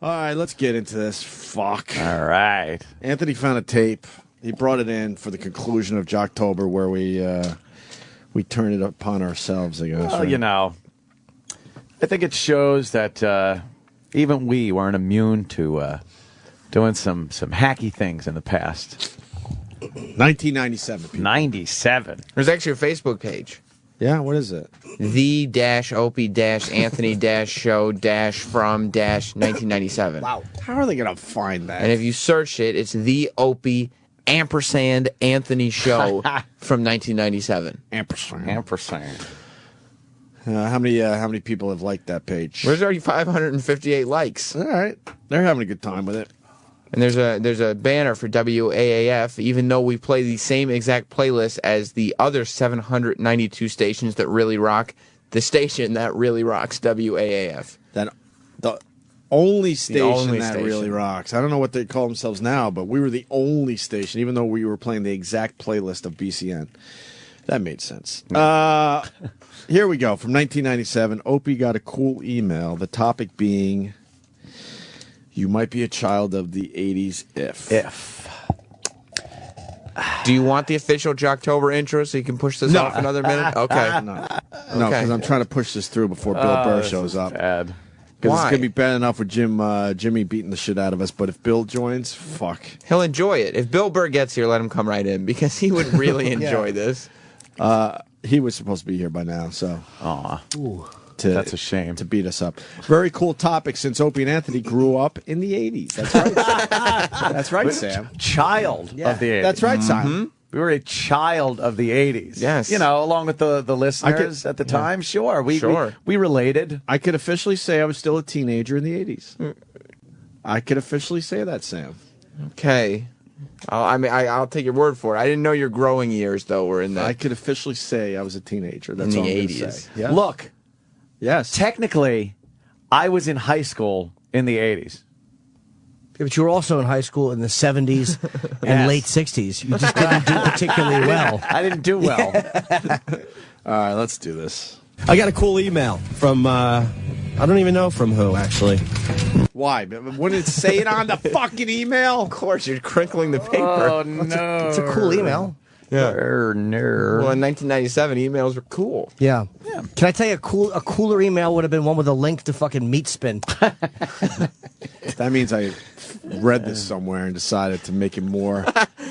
All right, let's get into this. Fuck. All right. Anthony found a tape. He brought it in for the conclusion of Jocktober, where we turn it upon ourselves, I guess. Well, right? you know, I think it shows that even we weren't immune to doing some hacky things in the past. 1997. People. 97. There's actually a Facebook page. Yeah, what is it? The-Opie-Anthony-Show-from-1997. Wow. How are they going to find that? And if you search it, it's the Opie ampersand Anthony Show from 1997. Ampersand. How many people have liked that page? There's already 558 likes. All right. They're having a good time with it. And there's a banner for WAAF, even though we play the same exact playlist as the other 792 stations that really rock, the station that really rocks WAAF. The only station that really rocks. I don't know what they call themselves now, but we were the only station, even though we were playing the exact playlist of BCN. That made sense. Here we go. From 1997, Opie got a cool email. The topic being, you might be a child of the 80s if. Do you want the official Jocktober intro so you can push this off another minute? Okay. No, because I'm trying to push this through before Bill Burr shows up. Bad. Because it's going to be bad enough with Jimmy beating the shit out of us, but if Bill joins, fuck. He'll enjoy it. If Bill Burr gets here, let him come right in, because he would really enjoy this. He was supposed to be here by now, so. Aw. That's a shame. To beat us up. Very cool topic, since Opie and Anthony grew up in the 80s. That's right. That's right, Sam. Child of the 80s. That's right, Sam. We were a child of the 80s. Yes. You know, along with the listeners at the time. Sure. We related. I could officially say I was still a teenager in the 80s. I could officially say that, Sam. Okay. I'll take your word for it. I didn't know your growing years, though, were in that. I could officially say I was a teenager. That's in all the I'm gonna 80s. say. Yeah. Look, yes. Technically, I was in high school in the 80s. Yeah, but you were also in high school in the 70s and late 60s. You just didn't do particularly well. I didn't do well. All right, let's do this. I got a cool email from, I don't even know from who, actually. Why? Wouldn't it say it on the fucking email? Of course, you're crinkling the paper. Oh, no. It's a cool email. Yeah. No. Well, in 1997, emails were cool. Yeah. Can I tell you a cooler email would have been one with a link to fucking Meat Spin. That means I read this somewhere and decided to make it more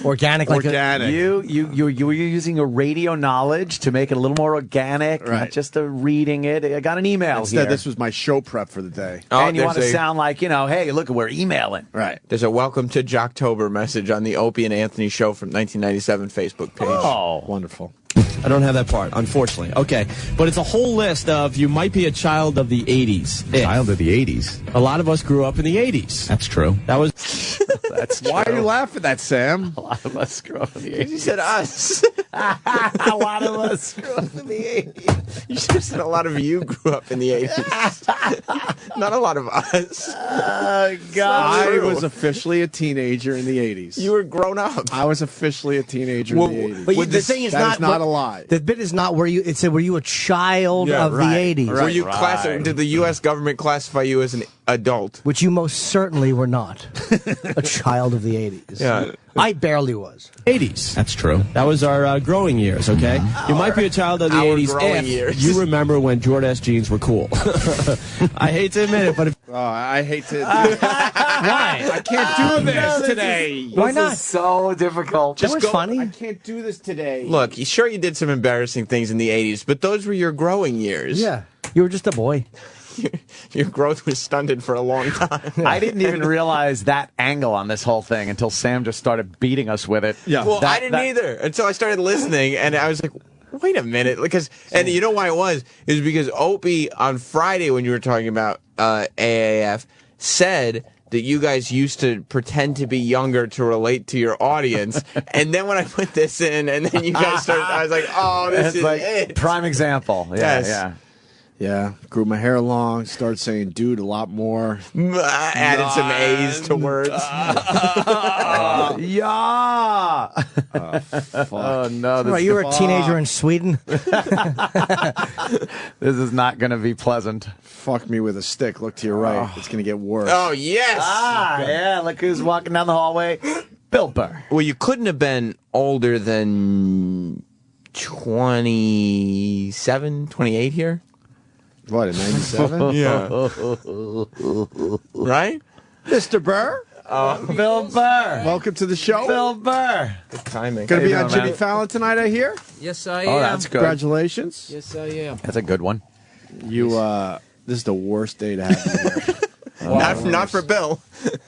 organic. Organic. You were using your radio knowledge to make it a little more organic, not just reading it. I got an email Instead, here. this was my show prep for the day. And you want to sound like, hey, look, we're emailing. Right. There's a welcome to Jocktober message on the Opie and Anthony Show from 1997 Facebook page. Oh. Wonderful. I don't have that part, unfortunately. Okay. But it's a whole list of you might be a child of the 80s. Child of the 80s. A lot of us grew up in the 80s. That's true. That was... That's true. Why are you laughing at that, Sam? A lot of us grew up in the 80s. You said us. A lot of us grew up in the 80s. You should have said a lot of you grew up in the 80s. Not a lot of us. Oh, God. I was officially a teenager in the 80s. You were grown up. I was officially a teenager in the 80s. But the thing is that is not a lie. The bit is not where it said, were you a child of the 80s? Were you did the U.S. government classify you as an adult? Which you most certainly were not. A child of the 80s. Yeah. I barely was. 80s. That's true. That was our growing years, okay? You might be a child of the Our 80s growing if years. you remember when Jordan S. jeans were cool. I hate to admit it, but if... I hate to. Why? I can't do this today. Why not? This is so difficult. That was funny. I can't do this today. Look, sure you did some embarrassing things in the 80s, but those were your growing years. Yeah. You were just a boy. Your growth was stunted for a long time. I didn't even realize that angle on this whole thing until Sam just started beating us with it. Yeah. Well, I didn't either until I started listening, and I was like, wait a minute. And you know why it was? It was because Opie, on Friday when you were talking about AAF, said that you guys used to pretend to be younger to relate to your audience. And then when I put this in, and then you guys started, I was like, oh, this is like it. prime example. Yeah, Yes. yeah. Yeah, grew my hair long, started saying dude a lot more. Added some A's to words. Yeah. Fuck. Oh no! Right, you were a teenager in Sweden. This is not going to be pleasant. Fuck me with a stick. Look to your right. It's going to get worse. Oh, yes. Yeah. Look who's walking down the hallway. Bill Burr. Well, you couldn't have been older than 27, 28 here. What, in 97? Yeah. Right? Mr. Burr, Bill Burr. welcome to the show. Bill Burr. Good timing. Going to be How you on doing, Jimmy man? Fallon tonight, I hear. Yes, I am. Oh, that's good. Congratulations. Yes, I am. That's a good one. You, this is the worst day to have you here. Not for Bill.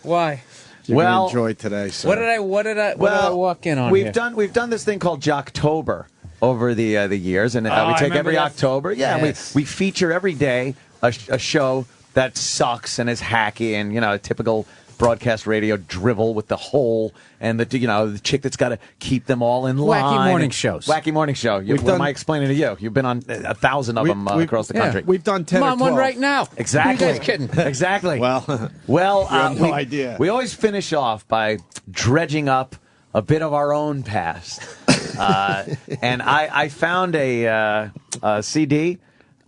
Why? You're Well, gonna enjoy today, sir. What did I walk in on? we've here? done this thing called Jocktober over the years, and we I take remember every that. October. Yeah, Yes. we feature every day a show that sucks and is hacky and a typical broadcast radio drivel with the hole and the chick that's got to keep them all in line. Wacky morning shows. Wacky morning show. What am I explaining to you? You've been on 1,000 of them across the country. We've done 10 I'm or on 12. one right now. Exactly. You guys kidding? Exactly. Well, have no idea. We always finish off by dredging up a bit of our own past. And I found a CD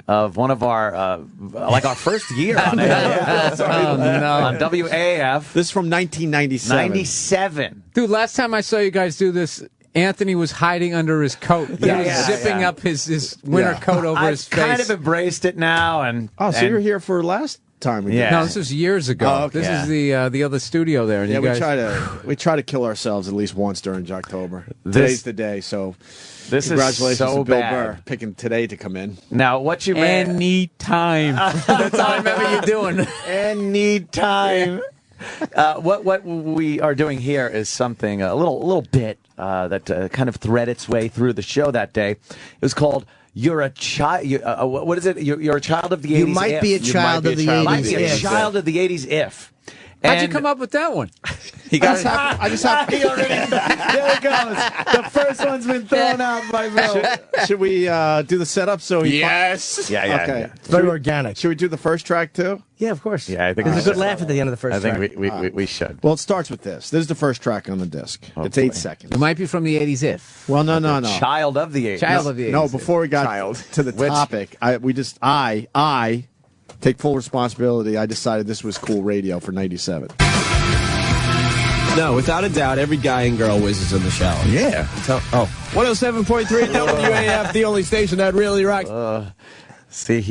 of one of our our first year on AAF. On WAAF. this is from 1997. 97. Dude, last time I saw you guys do this, Anthony was hiding under his coat. He was zipping up his winter coat over his face. I've kind of embraced it now. Oh, so you were here for last time we did. Yeah. No, this was years ago. Oh, okay. This is the other studio there. And Yeah, you guys, we try to kill ourselves at least once during Jocktober. This- Today's the day, so This congratulations is so to Bill bad. Burr picking today to come in. Now, what you meant... anytime. That's all I remember you doing. Anytime. What we are doing here is something a little bit that kind of thread its way through the show that day. It was called "You're a Child." What is it? You're a child of the 80s. You might be a if. child of the Might 80s. be a if. child of the 80s if. How'd you come up with that one? I just have He already, there it goes. The first one's been thrown out by Bill. Should we do the setup so he Yes. Yeah. Okay. Yeah. Very organic. Should we do the first track too? Yeah, of course. Yeah, I think There's we a good should. laugh at the end of the first I think track. we should. Well, it starts with this. This is the first track on the disc. It's 8 seconds. It might be from the 80s if. Well, no. Child of the 80s. Child of the 80s. No, before we got Child. to the topic, I take full responsibility. I decided this was cool radio for 97. No, without a doubt, every guy and girl whizzes in the shower. Yeah. 107.3 WAAF, the only station that really rocks. See,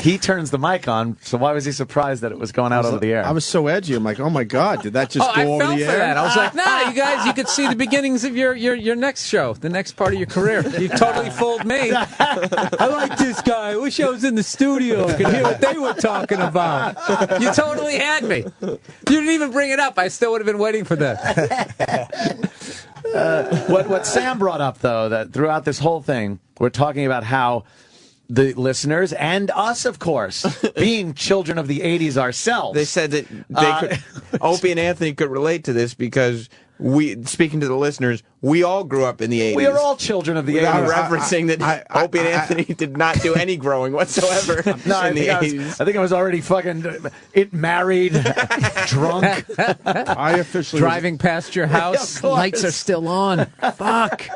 he turns the mic on, so why was he surprised that it was going out over the air? I was so edgy. I'm like, oh my god, did that just I go over fell the for air? that. I was like, nah, you guys, you could see the beginnings of your next show, the next part of your career. You totally fooled me. I like this guy. I wish I was in the studio. I could hear what they were talking about. You totally had me. You didn't even bring it up. I still would have been waiting for that. What Sam brought up, though, that throughout this whole thing, we're talking about how the listeners and us, of course, being children of the 80s ourselves. They said that Opie and Anthony could relate to this because speaking to the listeners, we all grew up in the 80s. we are all children of the Without 80s. referencing that Opie and Anthony did not do any growing whatsoever I in the think 80s. I think I was already fucking married, drunk. I officially Driving past your house, Of course. lights are still on. Fuck.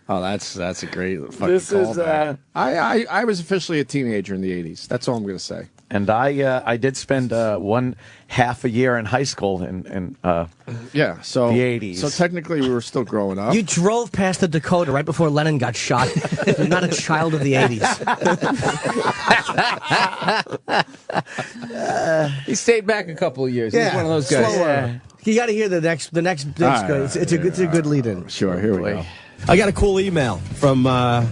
Oh, that's a great fucking This is, callback. I was officially a teenager in the 80s. That's all I'm going to say. And I did spend 1 half a year in high school in Yeah, so The 80s. So technically, we were still growing up. You drove past the Dakota right before Lennon got shot. You're not a child of the 80s. He stayed back a couple of years. He's one of those guys. Slower. You got to hear the next. The next bit's right, good. It's a good lead-in. Sure, here we go. I got a cool email from, I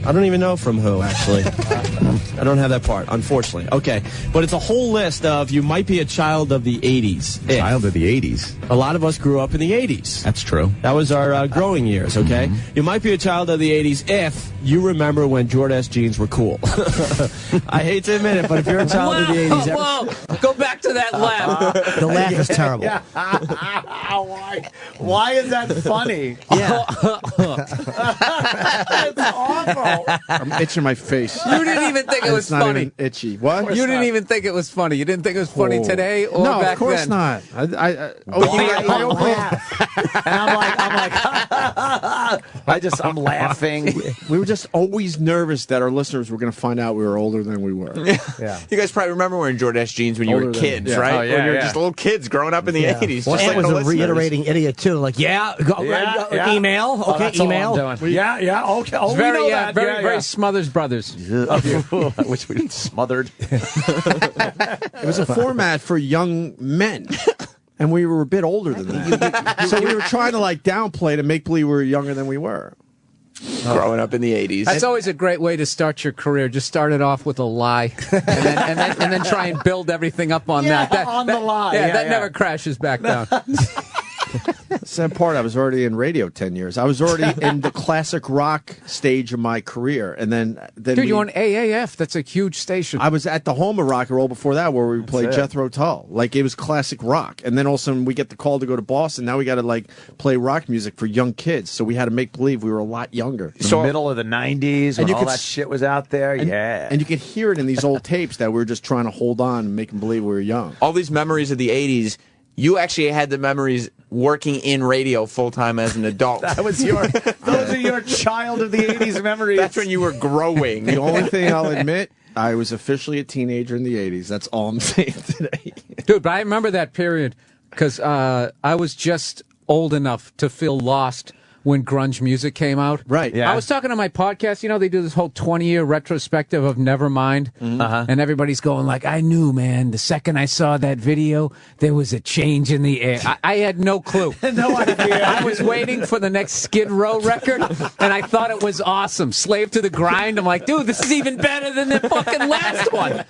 don't even know from who, actually. I don't have that part, unfortunately. Okay, but it's a whole list of you might be a child of the 80s. child of the 80s. A lot of us grew up in the 80s. That's true. That was our growing years, okay? Mm-hmm. You might be a child of the 80s if you remember when Jordache jeans were cool. I hate to admit it, but if you're a child of the 80s... Whoa, go back to that laugh. The laugh is terrible. Why is that funny? Yeah. It's awful. I'm itching my face. You didn't even think it was It's not funny. even itchy. What? You didn't even think it was funny. You didn't think it was funny today or no, back of course then. not. And I'm laughing. We were just always nervous that our listeners were going to find out we were older than we were. Yeah. You guys probably remember wearing Jordache jeans when you were Older than- kids, yeah. right? Oh, yeah, when you were yeah. just little kids growing up in the 80s. Well, Just Ant like was the a listeners. reiterating idiot too. Like, email. Oh, Okay, that's all email. I'm doing. Yeah, okay. Oh, we know that. Very Smothers Brothers. I wish we smothered. It was a format for young men. And we were a bit older than that. So we were trying to like downplay to make believe we were younger than we were. Growing up in the 80s. That's always a great way to start your career. Just start it off with a lie, and then try and build everything up on that. The lie. Yeah, that never crashes back down. Sad part, I was already in radio 10 years. I was already in the classic rock stage of my career. And then Dude, you're on AAF. That's a huge station. I was at the home of rock and roll before that where we played it. Jethro Tull. Like, it was classic rock. And then all of a sudden we get the call to go to Boston. Now we got to, like, play rock music for young kids. So we had to make believe we were a lot younger. The middle of the 90s when you all could that shit was out there. And you could hear it in these old tapes that we were just trying to hold on and make them believe we were young. All these memories of the 80s, you actually had the memories working in radio full-time as an adult. those are your child of the 80s memories. That's when you were growing. The only thing I'll admit, I was officially a teenager in the 80s. That's all I'm saying today. Dude, but I remember that period because I was just old enough to feel lost when grunge music came out. Right. Yeah. I was talking to my podcast. You know, they do this whole 20-year retrospective of Nevermind. And everybody's going like, I knew, man, the second I saw that video, there was a change in the air. I had no clue. No idea. I was waiting for the next Skid Row record, and I thought it was awesome. Slave to the Grind. I'm like, dude, this is even better than the fucking last one.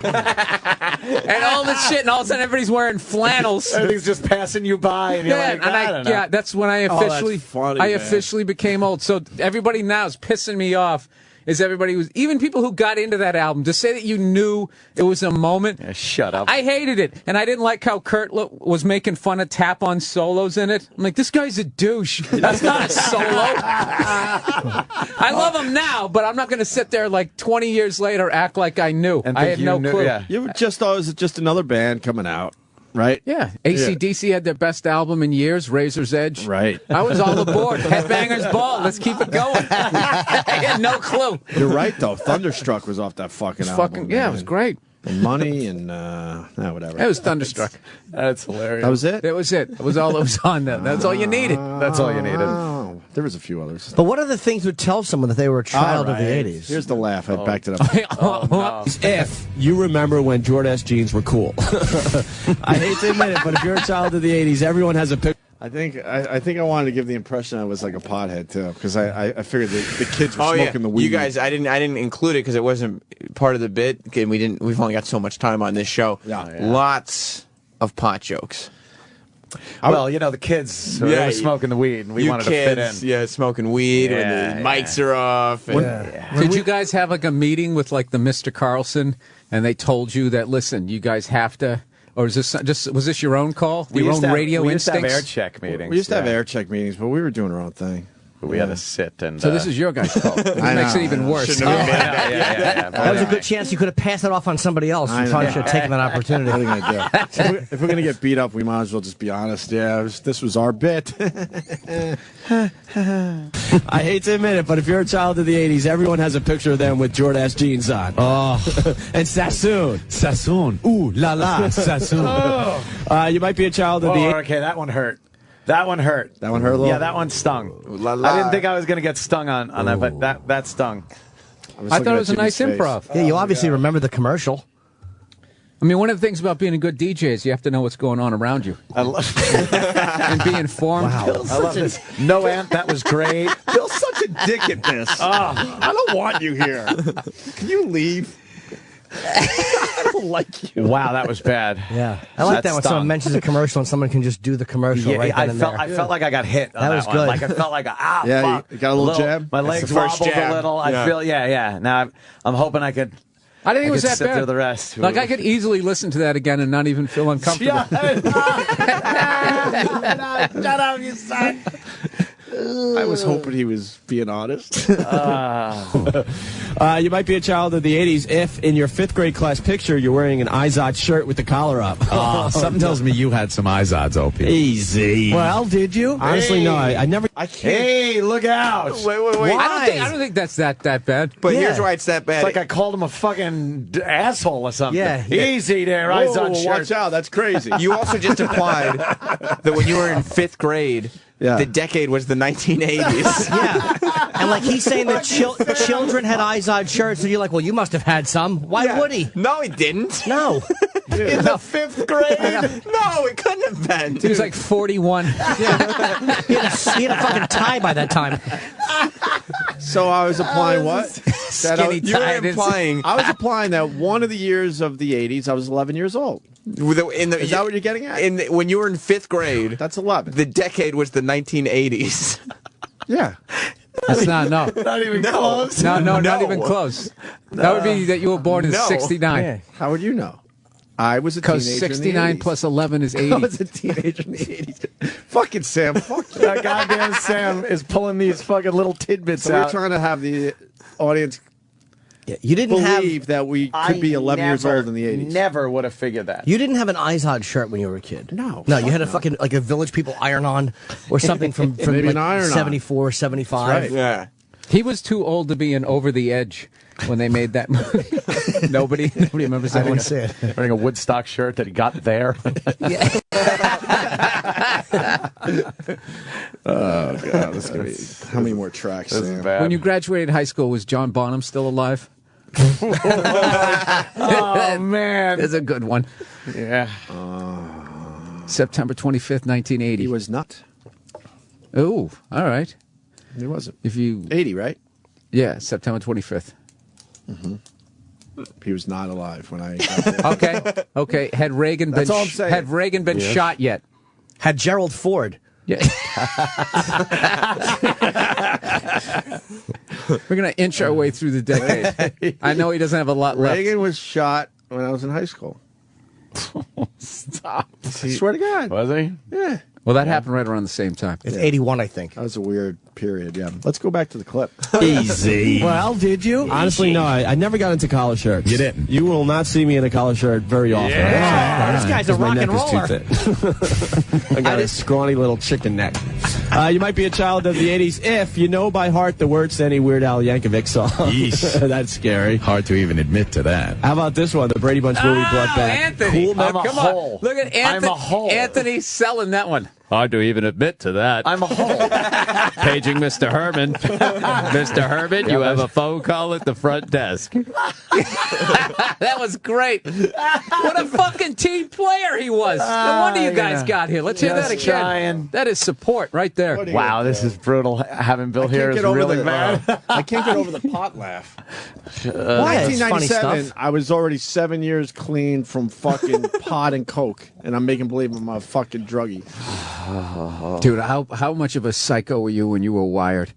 And all this shit, and all of a sudden everybody's wearing flannels. Everything's just passing you by, and you're like, I don't know. that's when I officially, that's funny, man. officially became old. So everybody now is pissing me off. Is everybody who's even people who got into that album to say that you knew it was a moment? Yeah, shut up. I hated it, and I didn't like how Kurt was making fun of tap-on solos in it. I'm like, this guy's a douche. That's not a solo. I love him now, but I'm not going to sit there like 20 years later act like I knew. And I think had no you knew- clue. yeah. You were just thought it was just another band coming out, right? Yeah, AC/DC had their best album in years, Razor's Edge. Right. I was all aboard. Headbangers Ball. Let's keep it going. I had no clue. You're right, though. Thunderstruck was off that fucking album. It was great. And Money and whatever. It was Thunderstruck. That's hilarious. That was it? That was it. It was all that was on them. That's all you needed. That's all you needed. Oh, there was a few others. But what other things would tell someone that they were a child All of the right. 80s? Here's the laugh. I backed it up. If you remember when Jordache jeans were cool. I hate to admit it, but if you're a child of the 80s, everyone has a picture. I think I wanted to give the impression I was like a pothead too, because I figured the kids were Oh smoking yeah, the weed. you guys. I didn't include it because it wasn't part of the bit. And we've only got so much time on this show. Yeah. Lots of pot jokes. Well, you know, the kids they were smoking the weed, and we you wanted kids, to fit in. smoking weed when the mics are off. And, Did you guys have like a meeting with like the Mr. Carlson, and they told you that listen, you guys have to, or is this was this your own call? Your own radio we used to have instincts? air check meetings. We used to have air check meetings, but we were doing our own thing. We had to sit and. So this is your guys' call. It makes it even worse. Shouldn't have been made that. That was a good chance you could have passed it off on somebody else. I You probably know. should have taken that opportunity. What are you gonna do? If we're gonna get beat up, we might as well just be honest. Yeah, this was our bit. I hate to admit it, but if you're a child of the 80s, everyone has a picture of them with Jordache jeans on. Oh. And Sassoon. Sassoon. Ooh, la la, Sassoon. You might be a child of the 80s. Okay, that one hurt. That one hurt. That one hurt a little? Yeah, that one stung. la, la. I didn't think I was going to get stung on that, but that stung. I thought it was a nice improv. Yeah, you obviously remember the commercial. I mean, one of the things about being a good DJ is you have to know what's going on around you I love, and be informed. I love this. No, Ant, that was great. Bill's such a dick at this. I don't want you here. Can you leave? I don't like you. Wow, that was bad. Yeah, I like that when stung. someone mentions a commercial and someone can just do the commercial right then and there. I felt like I got hit on That that, was one. good. Like I felt like Yeah, fuck. you got a little jab? My That's legs the first wobbled jab. a little. I Yeah. feel Now I'm hoping I could. I didn't think it was could that sit bad. through the rest. Like I could easily listen to that again and not even feel uncomfortable. Shut up, you son. I was hoping he was being honest. You might be a child of the 80s if, in your 5th grade class picture, you're wearing an Izod shirt with the collar up. Something tells me you had some Izods, Opie. Easy. Well, did you? Honestly, no. I never. I can't. Hey, look out! Wait. I don't think that's that bad. But Yeah. here's why it's that bad. It's like I called him a fucking asshole or something. Yeah. Easy there, Whoa, Izod shirt. watch out. That's crazy. You also just implied that when you were in 5th grade, Yeah. the decade was the 1980s. Yeah. And like he's saying that children had Izod shirts, and you're like, well, you must have had some. Why would he? No, he didn't. No. In the 5th grade? No, it couldn't have been. He was like 41. He had a fucking tie by that time. So I was applying what? Skinny You were tie. implying I was applying that one of the years of the 80s, I was 11 years old. Is Is that what you're getting at? When you were in 5th grade, That's 11. the decade was the 1980s. Yeah. That's not Not even close. No, not No. even close. That would be that you were born in No. 69. How would you know? I was a Because teenager in the 69 80s. plus 11 is I 80. was a teenager in the 80s. Fucking Sam, fuck you. That goddamn Sam is pulling these fucking little tidbits So we're out. trying to have the audience Yeah, you didn't believe that we could be 11 years old in the 80s. Never would have figured that. You didn't have an Izod shirt when you were a kid. No. No, you had a fucking, like a Village People iron-on or something from Maybe like an iron-on. 74, 75. That's right. Yeah. He was too old to be in Over the Edge when they made that movie. Nobody remembers that one. it. Wearing a Woodstock shirt that he got there. Oh, God. This is gonna be, how many more tracks, This is Sam? bad. When you graduated high school, was John Bonham still alive? Oh, man. That's a good one. Yeah. September 25th, 1980. He was not. Ooh, all right. He wasn't. If you, 80, right? yeah, September 25th. He was not alive when I got there. Okay. Had Reagan been That's all I'm saying. had Reagan been shot yet? Had Gerald Ford. Yeah. We're gonna inch our way through the decade. I know he doesn't have a lot left. Reagan was shot when I was in high school. Stop. I swear to God. Was he? Yeah. Well, that happened right around the same time. It's 81, I think. That was a weird period, yeah. Let's go back to the clip. Easy. Well, did you? Honestly, no. I never got into collar shirts. You didn't? You will not see me in a collar shirt very often. Oh, this guy's a My rock neck and is too roller. thick. I got a scrawny little chicken neck. You might be a child of the 80s if you know by heart the words to any Weird Al Yankovic song. That's scary. Hard to even admit to that. How about this one? The Brady Bunch movie brought back. Anthony. Cool I'm a Come hole. on. Look at Anthony. I'm a hole. Anthony's selling that one. Hard to even admit to that. I'm a hole. Paging Mr. Herman. Mr. Herman, you have a phone call at the front desk. That was great. What a fucking team player he was. No wonder you guys got here. Let's hear that Just again. trying. That is support right there. What do you Wow, get, this is brutal. Having Bill I here can't is get over really the, bad. I can't get over the pot laugh. Why? It's funny 1997, stuff. I was already 7 years clean from fucking pot and coke, and I'm making believe I'm a fucking druggie. Dude, how much of a psycho were you when you were wired?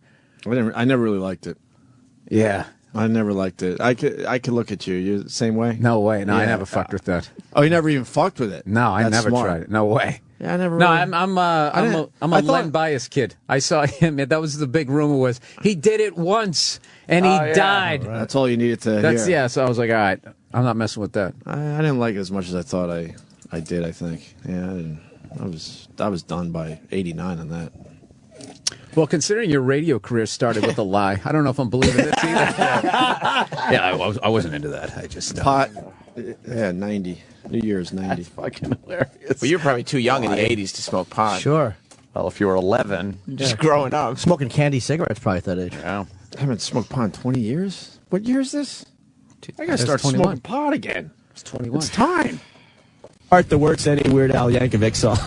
I never really liked it. Yeah. I never liked it. I could look at you. You're the same way? No way. No, I Yeah. never fucked with that. Oh, you never even fucked with it? No, I That's never smart. tried it. No way. Yeah, I never. No, really- I'm didn't- a I thought- Len Bias kid. I saw him. That was the big rumor was he did it once and he yeah. died. That's all you needed to That's hear. yeah. So I was like, all right, I'm not messing with that. I didn't like it as much as I thought I did. I think. Yeah, I was done by '89 on that. Well, considering your radio career started with a lie, I don't know if I'm believing this either. Yeah, I wasn't into that. I just... Pot. Yeah, 90. New Year's 90. Fucking hilarious. Well, you were probably too young in the 80s to smoke pot. Sure. Well, if you were 11, Just growing up. Smoking candy cigarettes probably at that age. yeah. I haven't smoked pot in 20 years. What year is this? I gotta That's start 21. smoking pot again. It's 21. It's time. Heart the words to any Weird Al Yankovic song.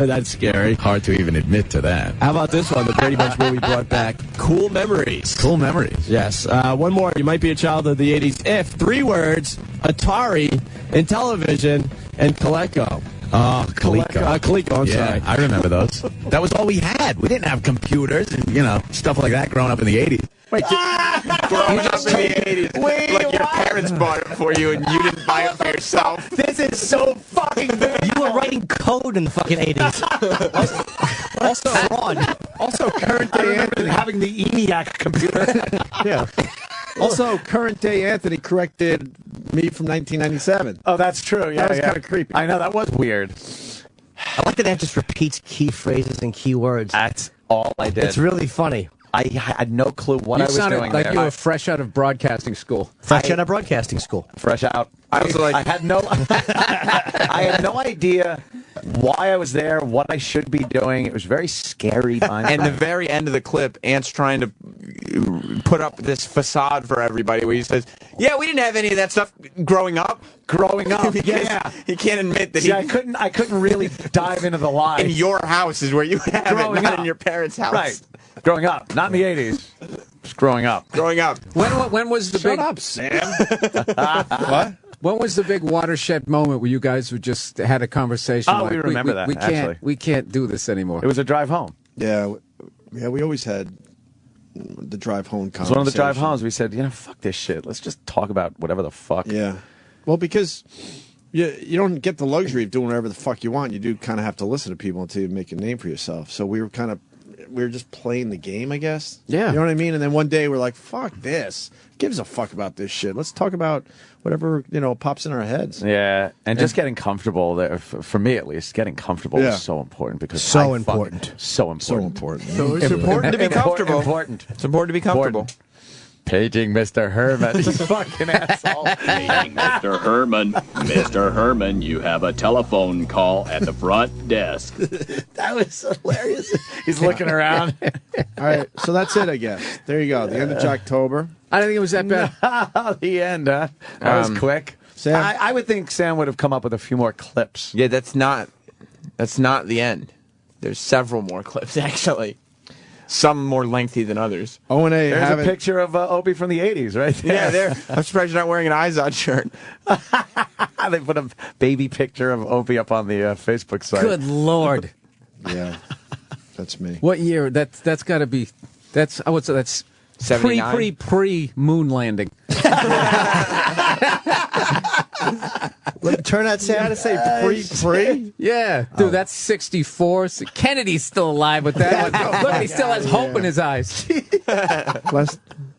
That's scary. Hard to even admit to that. How about this one? The Brady Bunch movie brought back Cool Memories. Cool memories. Yes. One more. You might be a child of the 80s if 3 words, Atari, Intellivision, and Coleco. Oh, Coleco. Coleco, I'm Yeah, sorry. I remember those. That was all we had. We didn't have computers and, stuff like that growing up in the 80s. Growing up in the 80s. Like your parents bought it for you and you didn't buy it for yourself. This is so fucking big. You were writing code in the fucking 80s. Also, current day Anthony having the ENIAC computer. Yeah. Also, current day Anthony corrected me from 1997. Oh, that's true. Yeah, That was kind of creepy. I know, that was weird. I like that Ant just repeats key phrases and key words. That's all I did. It's really funny. I had no clue what I was sounded doing like there. you were fresh out of broadcasting school. Fresh out of broadcasting school. Fresh out. I was like, I had no I had no idea why I was there, what I should be doing. It was very scary time. and the very end of the clip, Ant's trying to put up this facade for everybody where he says, "Yeah, we didn't have any of that stuff growing up." Yeah. He can't admit that See, I couldn't really dive into the lie. in your house is where you have Growing it, not up. in your parents' house. Right. Growing up. Not in the 80s. Just growing up. Growing up. When was the Shut big up, Sam. What? When was the big watershed moment where you guys just had a conversation? Oh, we remember that, actually. We can't do this anymore. It was a drive home. Yeah, we always had the drive home conversation. It was one of the drive homes. We said, fuck this shit. Let's just talk about whatever the fuck. Yeah. Well, because you don't get the luxury of doing whatever the fuck you want. You do kind of have to listen to people until you make a name for yourself. So we were just playing the game, I guess. Yeah. You know what I mean? And then one day we're like, fuck this. Who gives a fuck about this shit? Let's talk about whatever, pops in our heads. Yeah, and just getting comfortable, there, for me at least, getting comfortable Yeah. is so important. Because So I fucking- important. So important. So important. So it's important to be comfortable. Important. It's important to be comfortable. Important. Paging Mr. Herman. You fucking asshole. Meeting Mr. Herman. Mr. Herman, you have a telephone call at the front desk. That was hilarious. He's looking around. All right, so that's it, I guess. There you go. The end of Jocktober. I don't think it was that bad. The end, huh? That was quick. Sam? I would think Sam would have come up with a few more clips. Yeah, that's not the end. There's several more clips, actually. Some more lengthy than others. O and A There's haven't. a picture of Opie from the 80s, right there. Yeah, there. I'm surprised you're not wearing an Izod shirt. They put a baby picture of Opie up on the Facebook site. Good Lord. Yeah, that's me. What year? That's got to be. That's I would say that's 79? pre moon landing. Turn that Sam. to say pre. Yeah, dude, that's 64. Kennedy's still alive with that one. Look, he still has hope in his eyes.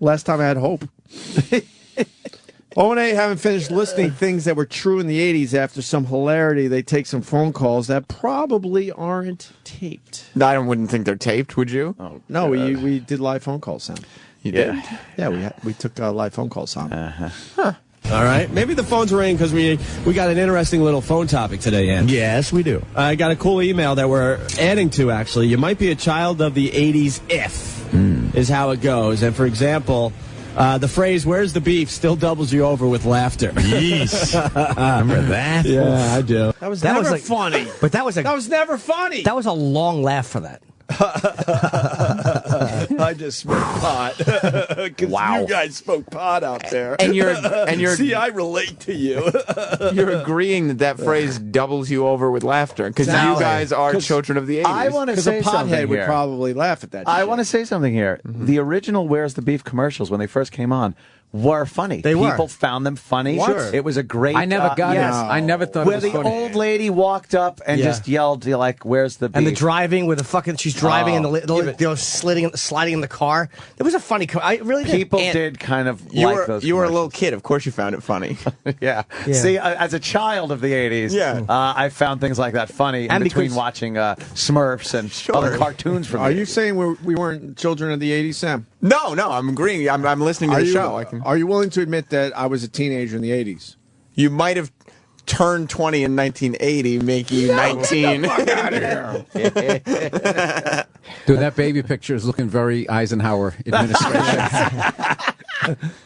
Last time I had hope. O and A haven't finished listing things that were true in the 80s. After some hilarity, they take some phone calls that probably aren't taped. I wouldn't think they're taped, would you? Oh, No, we did live phone calls, Sam. You did? Yeah, we took live phone calls, Sam. All right. Maybe the phones ring because we got an interesting little phone topic today, Ann. Yes, we do. I got a cool email that we're adding to, actually. You might be a child of the 80s if is how it goes. And, for example, the phrase, "where's the beef?" still doubles you over with laughter. Yeesh. Remember that? Yeah, I do. That was That never was like- funny. But that was Never funny. that was a long laugh for that. I just smoked pot. Because Wow. you guys smoke pot out there. And you're See, I relate to you. you're agreeing that phrase doubles you over with laughter because you Exactly. guys are children of the 80s. I want to Because a say something pothead would here. probably laugh at that I shit. want to say something here. The original "Where's the Beef" commercials, when they first came on, were funny. They were. People found them funny. Sure. It was a great. I never got yes. it. I never thought Where it was the funny. old lady walked up and Yeah. just yelled, like, "Where's the beef?" And the driving with the fucking, she's driving and sliding in the car. It was a funny. I really did. People And did kind of you like were those. you were a commercials. little kid. Of course, you found it funny. Yeah. Yeah. See, as a child of the 80s, Yeah. I found things like that funny And in between because- watching Smurfs and other cartoons from Are the you 80s. saying we weren't children of the 80s, Sam? No, I'm agreeing. I'm listening to the show. Are you willing to admit that I was a teenager in the 80s? You might have turned 20 in 1980, making you 19. Dude, that baby picture is looking very Eisenhower administration.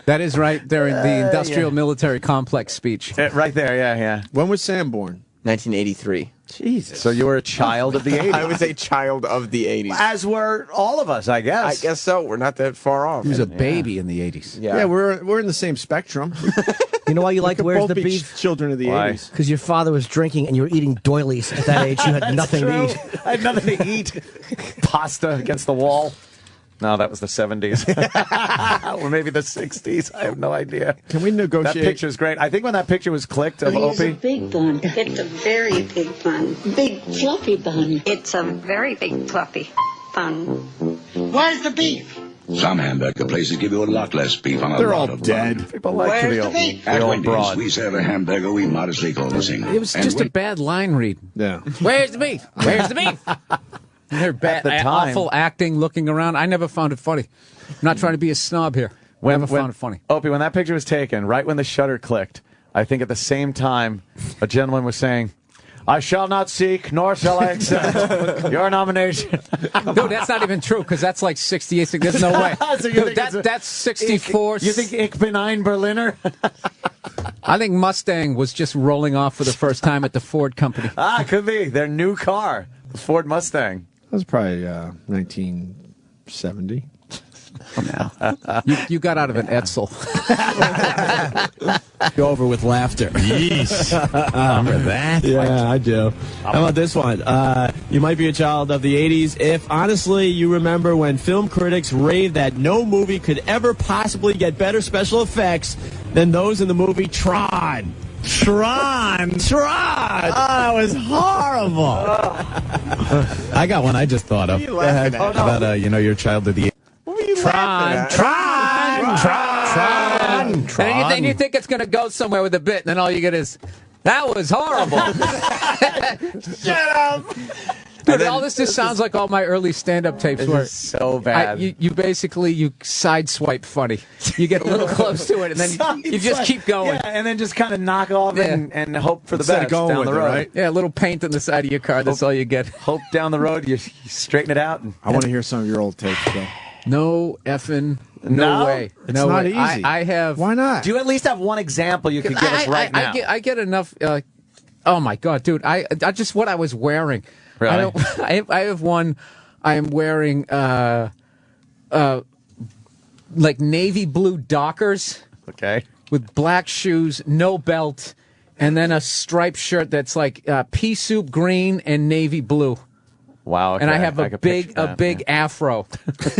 That is right there in the industrial military complex speech. Right there, yeah. When was Sam born? 1983. Jesus. So you were a child of the 80s. I was a child of the 80s. As were all of us, I I guess. guess so. We're not that far off. He was a baby in the 80s. Yeah, we're in the same spectrum. You know why you like Could Where's both the be Beef? children of the Why? 80s. Because your father was drinking and you were eating doilies at that age. You had nothing to eat. I had nothing to eat. Pasta against the wall. No, that was the 70s. Or maybe the 60s. I have no idea. Can we negotiate? That picture's great. I think when that picture was clicked of It's a Opie. big bun. It's a very big bun. Big fluffy bun. It's a very big fluffy bun. Where's the beef? Some hamburger places give you a lot less beef on a They're lot all of dead. bun. People like Where's the the old, beef? the At old Wendy's, broad. we serve a hamburger we modestly call the single. It was And just a we- bad line read. Yeah. Where's the beef? Where's the beef? They're bad, the time. awful acting, looking around. I never found it funny. I'm not trying to be a snob here. Never found it funny. Opie, when that picture was taken, right when the shutter clicked, I think at the same time, a gentleman was saying, I shall not seek, nor shall I accept your nomination. Dude, that's not even true, because that's like 68. There's no way. So you Dude, think that's 64. You think Ich bin ein Berliner? I think Mustang was just rolling off for the first time at the Ford company. Could be. Their new car, the Ford Mustang. That was probably 1970. You got out of an Etzel. Go over with laughter. Yeesh. Remember that? Yeah, I do. How about this one? You might be a child of the 80s if, honestly, you remember when film critics raved that no movie could ever possibly get better special effects than those in the movie Tron. Tron! Oh, that was horrible. I got one I just thought of. Go ahead. How about, your child of the Tron. And you think it's going to go somewhere with a bit, and then all you get is, that was horrible. Shut up! Dude, all this just sounds like all my early stand-up tapes where so bad. you basically sideswipe funny. You get a little close to it, and then you just keep going. Yeah, and then just kind of knock off and hope for the Instead of best going down with the it, road. right? Yeah, a little paint on the side of your car. That's all you get. Hope down the road you straighten it out. And, I want to hear some of your old tapes, though. No effing No? way. It's no not way. easy. I have. Why not? do you at least have one example you could give us right now? I get enough. Oh my god, dude! I just what I was wearing. Really? I have one. I am wearing like navy blue Dockers Okay. with black shoes, no belt, and then a striped shirt that's like pea soup green and navy blue. Wow. Okay. And I have a could big picture that, big yeah. afro.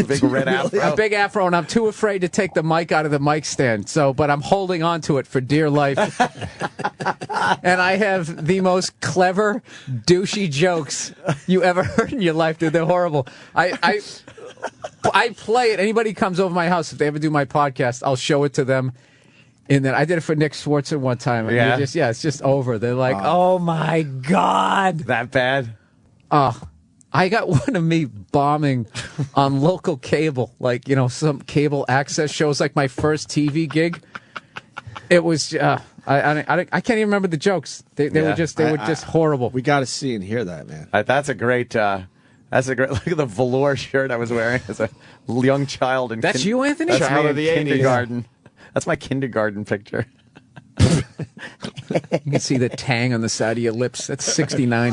big red afro. A big afro, and I'm too afraid to take the mic out of the mic stand. But I'm holding on to it for dear life. And I have the most clever, douchey jokes you ever heard in your life, dude. They're horrible. I play it. Anybody comes over my house, if they ever do my podcast, I'll show it to them. And then I did it for Nick Swartzen one time. And Yeah? it's just over. They're like, oh my God. That bad? I got one of me bombing on local cable, like, some cable access shows, like my first TV gig. It was, I can't even remember the jokes. They were just horrible. We got to see and hear that, man. That's a great. Look at the velour shirt I was wearing as a young child. That's you, Anthony? That's Child me of the in 80s. kindergarten. That's my kindergarten picture. You can see the tang on the side of your lips. That's 69.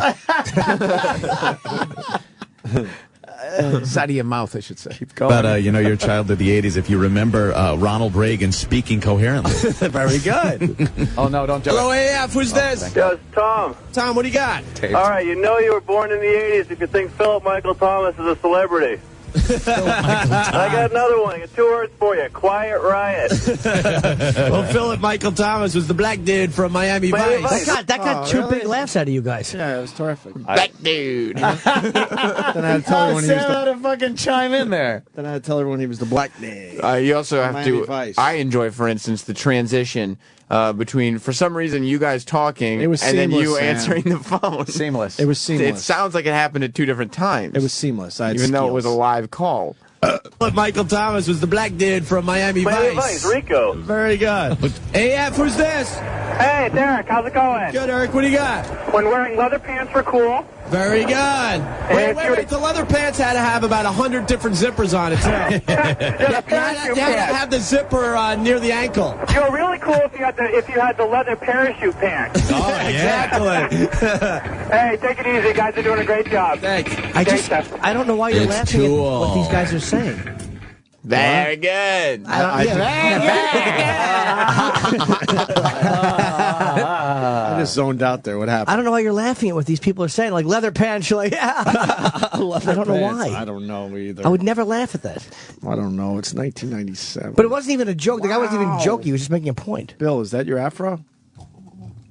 Side of your mouth, I should say. Keep going. But, your child of the 80s, if you remember Ronald Reagan speaking coherently. Very good. Oh, no, don't do Hello, it. AF. Who's this? Yo, it's Tom. Tom, what do you got? Tapes. All right, you know you were born in the 80s if you think Philip Michael Thomas is a celebrity. I got another one. I got 2 words for you. Quiet Riot. Well, Philip Michael Thomas was the black dude from Miami Miami Vice. Vice. That got two big laughs out of you guys. Yeah, it was terrific. Black dude. Then I had to tell everyone he was Sarah the, to fucking chime in there. then I had to tell everyone he was the black dude. You also have Miami to. Vice. I enjoy, for instance, the transition between, for some reason, you guys talking It was and then you seamless, Sam. answering the phone. Seamless. It was It seamless. sounds like it happened at 2 different times. It was seamless. I had even though it was a skills. live call. Philip Michael Thomas was the black dude from Miami Miami Vice. Vice, Rico. Very good. AF, who's this? Hey, Derek, how's it going? Good, Eric. What do you got? When wearing leather pants were cool. Very good. Wait. The leather pants had to have about 100 different zippers on it, too. You had to have the zipper near the ankle. You were really cool if you had the leather parachute pants. Oh, Exactly. Hey, take it easy. You guys are doing a great job. Thanks. I don't know why you're It's laughing too at what old. these guys are saying. Very good. I just zoned out there. What happened? I don't know why you're laughing at what these people are saying. Like leather pants. You're like, yeah. I don't know why. I don't know either. I would never laugh at that. I don't know. It's 1997. But it wasn't even a joke. The guy wasn't even joking. He was just making a point. Bill, is that your afro?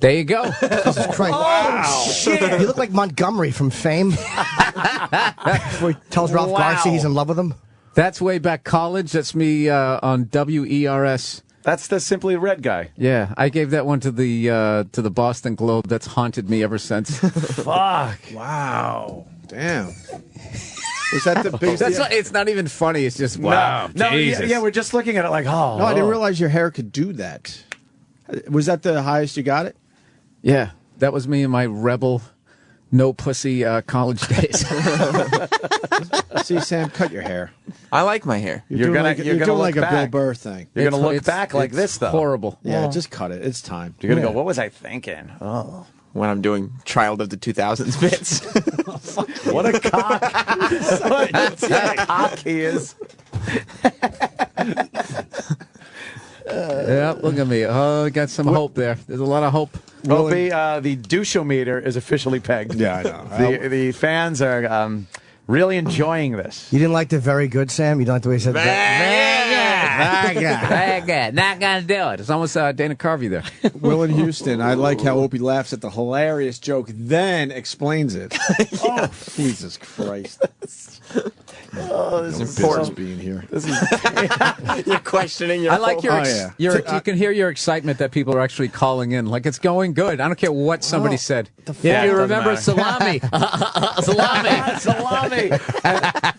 There you go. Jesus Christ. Wow. Shit. You look like Montgomery from Fame. Where he tells Ralph Garcia he's in love with him. That's way back college. That's me on WERS. That's the Simply Red guy. Yeah, I gave that one to the Boston Globe. That's haunted me ever since. Fuck. Wow. Damn. Was that the big? It's not even funny. It's just wow. No, Jesus. yeah, we're just looking at it like, oh. No, I didn't realize your hair could do that. Was that the highest you got it? Yeah, that was me in my rebel, no pussy college days. See, Sam, cut your hair. I like my hair. You're doing gonna like look a Bill back. Burr thing. You're going to look back like it's this, though. Horrible. Yeah, just cut it. It's time. You're going to go, what was I thinking? Oh. When I'm doing Child of the 2000s bits. What a cock. What a cock he is. Yeah, look at me. Oh, I got some hope there. There's a lot of hope. Opie, the douche-o-meter is officially pegged. Yeah, I know. The fans are really enjoying this. You didn't like the very good, Sam? You don't like the way he said that? Very good. Not going to do it. It's almost Dana Carvey there. Will in Houston, I like how Opie laughs at the hilarious joke, then explains it. Oh, Jesus Christ. Oh, this is important being here. This is You're questioning your I like your, yeah. you can hear your excitement that people are actually calling in. Like, it's going good. I don't care what somebody said. Yeah, you it remember doesn't salami. Salami. salami.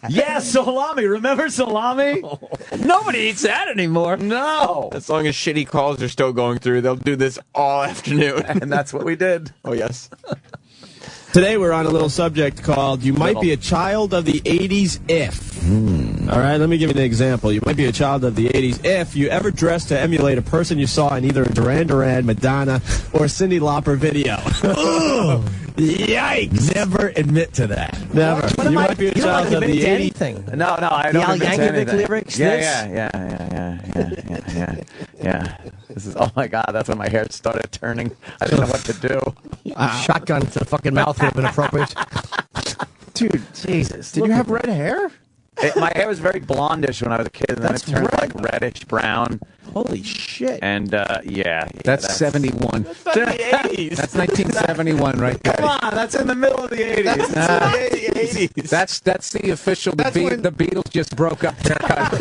Yeah, salami. Remember salami? Nobody eats that anymore. No. As long as shitty calls are still going through, they'll do this all afternoon. And that's what we did. Oh, yes. Today we're on a little subject called You Might Be a Child of the 80s If. All right, let me give you an example. You might be a child of the 80s if you ever dressed to emulate a person you saw in either a Duran Duran, Madonna, or Cyndi Lauper video. Yikes! Never admit to that. Never. You might be a child of the 80s. No, I don't admit to Yankovic anything. lyrics? Yeah. This is, oh my God, that's when my hair started turning. I didn't know what to do. Shotgun to the fucking mouth would have been appropriate. Dude, Jesus. did you have red hair? My hair was very blondish when I was a kid, and then it turned like reddish brown. Holy shit. And yeah. That's 71. That's the 80s. That's 1971 right there. Come on, that's in the middle of the 80s. That's the 80s. That's the official. The Beatles just broke up haircut.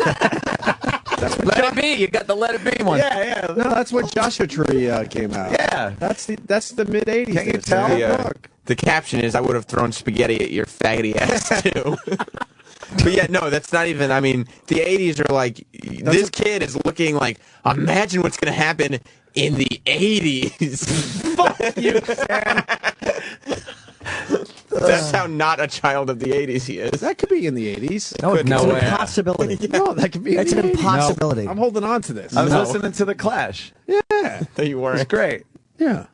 Let it be. You got the Let It Be one. Yeah. No, that's when Joshua Tree came out. Yeah. That's the mid 80s. Can't you tell? The caption is, I would have thrown spaghetti at your faggoty ass, too. But yeah, no, that's not even, I mean, the 80s are like, this kid is looking like, imagine what's going to happen in the 80s. Fuck you, Sam. That's how not a child of the 80s he is. That could be in the 80s. No, it's No an way. impossibility. No, that could be. It's an impossibility. I'm holding on to this. I was listening to The Clash. Yeah. No, you weren't. It's great. Yeah.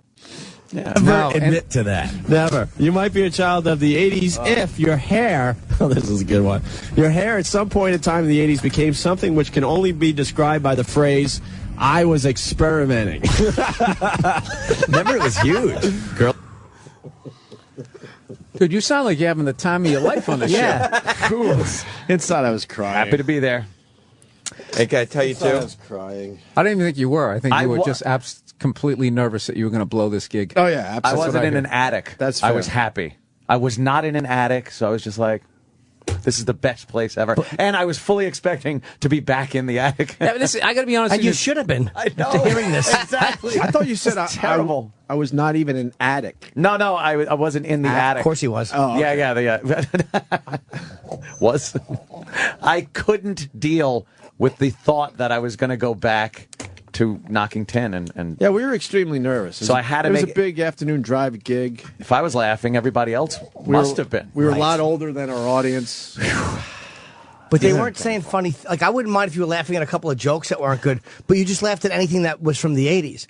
Yeah. Never admit to that. Never. You might be a child of the 80s if your hair, this is a good one, your hair at some point in time in the 80s became something which can only be described by the phrase, I was experimenting. Remember, it was huge. Girl. Dude, you sound like you're having the time of your life on this show. Inside I was crying. Happy to be there. Hey, can I tell you, Inside I too? was crying. I didn't even think you were. I think I you were wa- just completely nervous that you were going to blow this gig. Oh, yeah, absolutely. I wasn't in heard. an attic. That's I fair. was happy. I was not in an attic, so I was just like, this is the best place ever. And I was fully expecting to be back in the attic. Yeah, but I got to be honest And with you should have been. I know. Hearing this. Exactly. I thought you said terrible. I was not even an attic. No, I wasn't in the attic. Of course he was. Oh, okay. Yeah. Was. I couldn't deal with the thought that I was going to go back to knocking 10 and Yeah, we were extremely nervous. So I had to It was make- a big afternoon drive gig. if I was laughing, everybody else must have been. We were a lot older than our audience. But they weren't saying funny. Like, I wouldn't mind if you were laughing at a couple of jokes that weren't good, but you just laughed at anything that was from the 80s.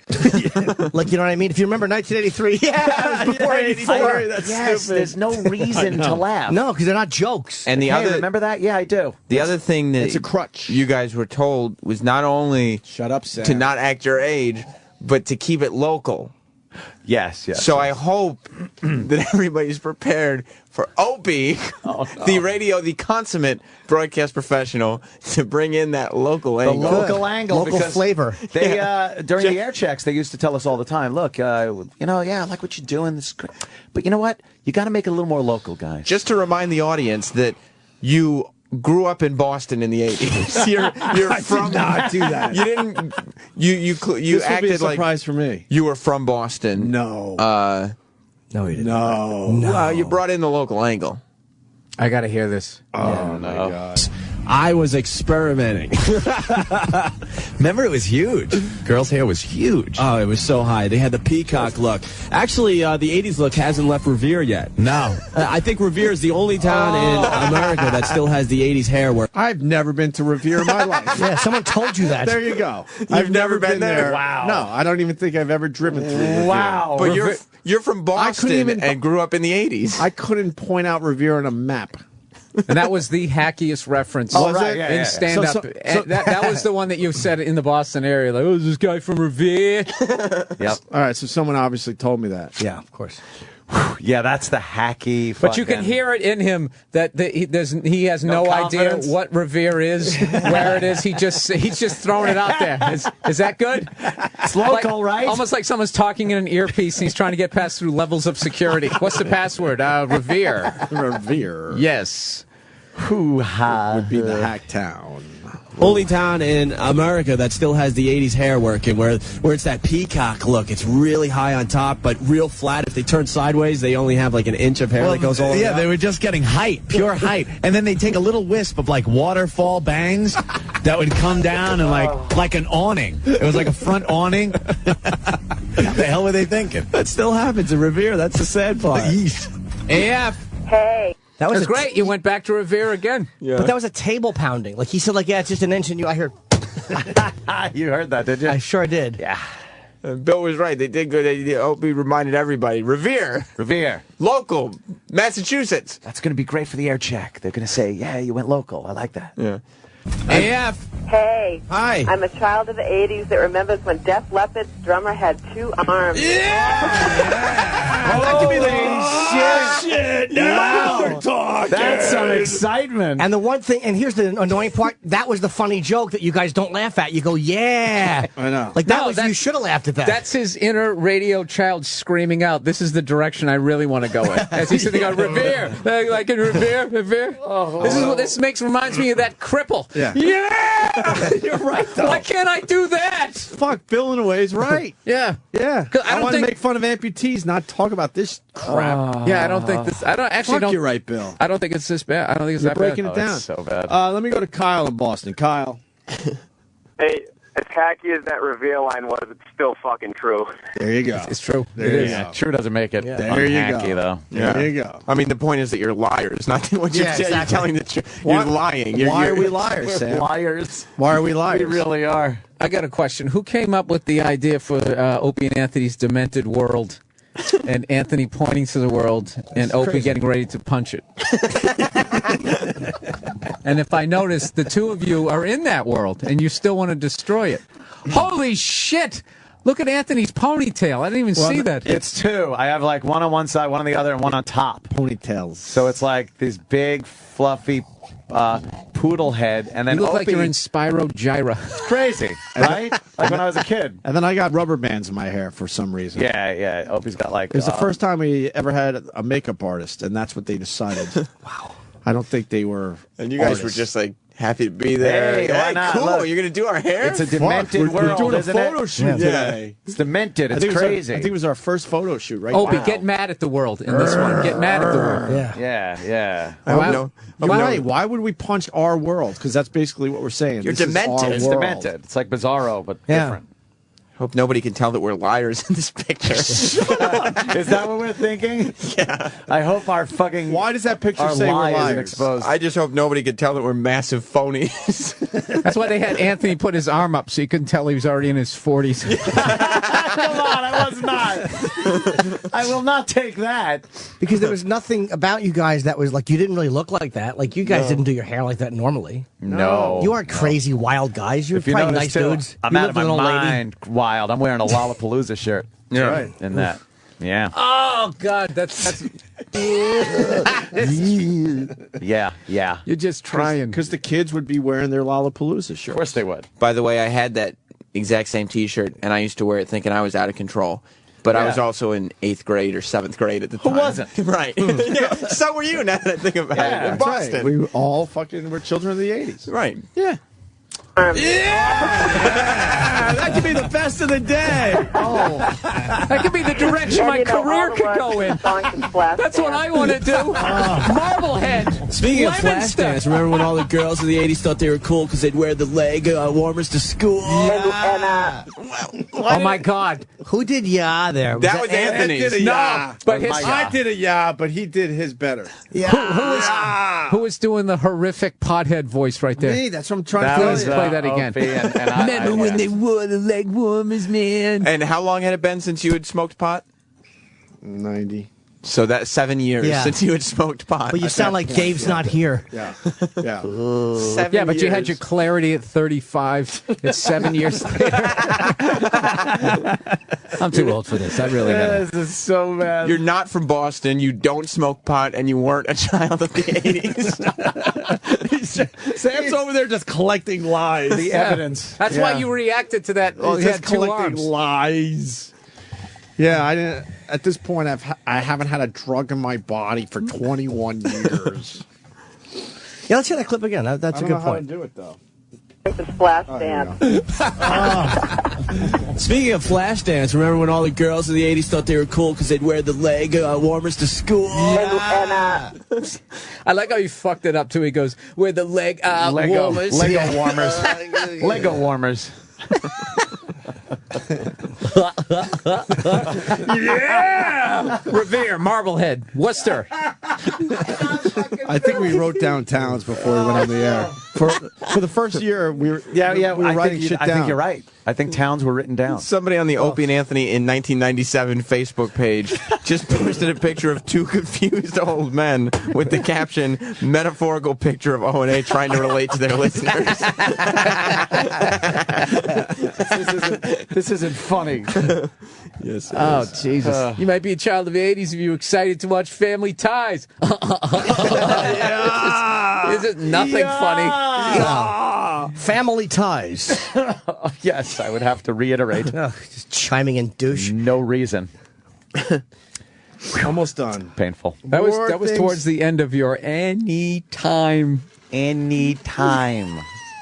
Like, you know what I mean? If you remember 1983, yeah, it was before 84. That's Yes, stupid. there's no reason to laugh. No, because they're not jokes. And the Hey, other, remember that? Yeah, I do. the other thing that It's a crutch. you guys were told was not only Shut up, Sam. to not act your age, but to keep it local. Yes. So I hope that everybody's prepared for Opie, the consummate broadcast professional, to bring in that local angle. The local angle. Local flavor. They during the air checks, they used to tell us all the time, look, I like what you're doing. This is great. But you know what? You got to make it a little more local, guys. Just to remind the audience that you grew up in Boston in the 80s. You're from. Did not do that. You didn't. You this acted would be a like surprise for me. You were from Boston. No. No, he didn't. No. Well, you brought in the local angle. I got to hear this. Oh my God. I was experimenting. Remember, it was huge. Girls' hair was huge. Oh, it was so high. They had the peacock look. Actually, the 80s look hasn't left Revere yet. No. I think Revere is the only town in America that still has the 80s hair work. I've never been to Revere in my life. Yeah, someone told you that. There you go. I've never been there? Wow. No, I don't even think I've ever driven through Revere. Wow. But you're from Boston and grew up in the 80s. I couldn't point out Revere on a map. And that was the hackiest reference in stand-up. That was the one that you said in the Boston area. Like, oh, is this guy from Revere? Yep. All right, so someone obviously told me that. Yeah, of course. Yeah, that's the hacky. But you can hear it in him that he has no idea what Revere is, where it is. He's just throwing it out there. Is that good? It's local, right? Almost like someone's talking in an earpiece and he's trying to get past through levels of security. What's the password? Revere. Revere. Yes. Hoo-ha. Would be the hack town. Only town in America that still has the 80s hair working, where it's that peacock look. It's really high on top, but real flat. If they turn sideways, they only have like an inch of hair that goes all the way up. They were just getting height, pure height. And then they take a little wisp of like waterfall bangs that would come down and like an awning. It was like a front awning. What the hell were they thinking? That still happens in Revere. That's the sad part. AF. Hey. That was great. You went back to Revere again. Yeah. But that was a table pounding. Like he said, like, yeah, it's just an inch, and I heard. You heard that, did you? I sure did. Yeah. Bill was right. They did good. Opie reminded everybody. Revere. Local. Massachusetts. That's going to be great for the air check. They're going to say, yeah, you went local. I like that. Yeah. AF. Hey. Hi. I'm a child of the 80s that remembers when Def Leppard's drummer had 2 arms. Shit. Now we're talking. That's some excitement. And the one thing, and here's the annoying part, that was the funny joke that you guys don't laugh at. You go, yeah. I know. Like, you should have laughed at that. That's his inner radio child screaming out, this is the direction I really want to go in. As he's sitting on Revere. Like in Revere. This reminds me of that cripple. Yeah. You're right, though. Why can't I do that? Fuck, Bill in a way is right. Yeah. Yeah. 'Cause I want to make fun of amputees, not talk about this crap. Yeah, I don't think this. I don't actually. Fuck, you're right, Bill. I don't think it's this bad. I don't think it's You're that breaking bad. it down. It's so bad. Let me go to Kyle in Boston. Kyle. Hey, as hacky as that Revere line was, it's still fucking true. There you go. It's true. There It you is. go. True doesn't make it. There you unhacky, go. though. There you go. I mean, the point is that you're liars, not what you're saying. exactly. You're telling the truth. You're lying. Why are we liars, Sam? Liars. Why are we liars? We really are. I got a question. Who came up with the idea for Opie and Anthony's demented world? And Anthony pointing to the world and Opie getting ready to punch it. And if I notice, the two of you are in that world and you still want to destroy it. Holy shit! Look at Anthony's ponytail. I didn't even see that. It's 2. I have like one on one side, one on the other, and one on top. Ponytails. So it's like these big, fluffy poodle head, and then You look Opie, like you're in Spyro Gyra. crazy, right? Like when I was a kid. And then I got rubber bands in my hair for some reason. Yeah. Opie's got like. It was the first time we ever had a makeup artist, and that's what they decided. Wow. I don't think they were. And you guys artists. were just like happy to be there. Hey, why not? Cool. Look. You're going to do our hair? It's a demented Fuck, we're world, doing a isn't photo it? shoot today. It's demented. I It's think it was crazy. I think it was our first photo shoot, right? Opie, Wow. get mad at the world in this one. Get mad at the world. Yeah. Why would we punch our world? Because that's basically what we're saying. You're This is demented. our It's world. demented. It's like Bizarro, but Yeah. different. Hope nobody can tell that we're liars in this picture. Is that what we're thinking? Yeah. I hope our fucking. Why does that picture our say we're lie isn't liars? exposed? I just hope nobody can tell that we're massive phonies. That's why they had Anthony put his arm up so you couldn't tell he was already in his 40s. Come on, I was not. I will not take that. Because there was nothing about you guys that was like, you didn't really look like that. Like, you guys didn't do your hair like that normally. No. You aren't crazy, wild guys. You're If probably notice, nice too, dudes. I'm You out live of with my an old lady. mind wild. I'm wearing a Lollapalooza shirt. Yeah. Right. In that. Yeah. Oh God, that's Yeah. you're just trying. Because the kids would be wearing their Lollapalooza shirts. Of course they would. By the way, I had that exact same T-shirt, and I used to wear it thinking I was out of control. But I was also in 8th grade or 7th grade at the time. Who wasn't? Right. Yeah, so were you, now that I think about it. In That's Boston. right. We all fucking were children of the 80s. Right. Yeah. That could be the best of the day. That could be the direction my career could go in. That's what I want to do. Marblehead. Speaking of Lemon flash stuff. dance, remember when all the girls of the 80s thought they were cool because they'd wear the leg warmers to school? Oh my God. Who did there? That was Anthony's. No, but I did a but he did his better. who was doing the horrific pothead voice right there? Me, that's what I'm trying to Please tell you. play that again. Opie and I, Remember when they wore the leg warmers, man? And how long had it been since you had smoked pot? 90. So that's 7 years since you had smoked pot. But you sound like Dave's not here. Yeah. 7 Yeah, but you had years. your clarity at 35. It's 7 years later. I'm too old for this. I really am. This is so bad. You're not from Boston, you don't smoke pot, and you weren't a child of the 80s. Sam's over there just collecting lies. The evidence. That's why you reacted to that. Oh, He's he just had two collecting arms. lies. Yeah, I didn't. At this point, I haven't had a drug in my body for 21 years. Yeah, let's hear that clip again. That's a good point. do it though. The splash dance. Speaking of flash dance, remember when all the girls of the 80s thought they were cool because they'd wear the leg warmers to school? I like how you fucked it up too. He goes, "Where the leg warmers." Lego warmers. Lego warmers. Yeah! Revere, Marblehead, Worcester. I think we wrote down towns before we went on the air. For the first year, we were writing shit down. I think you're right. I think towns were written down. Somebody on the Opie and Anthony in 1997 Facebook page just posted a picture of two confused old men with the caption, metaphorical picture of O&A trying to relate to their listeners. This isn't funny. Yes. Oh, Jesus. You might be a child of the 80s if you're excited to watch Family Ties. This is nothing funny. Family Ties. Yes, I would have to reiterate. Just chiming in douche. No reason. Almost done. Painful. That was towards the end of your anytime.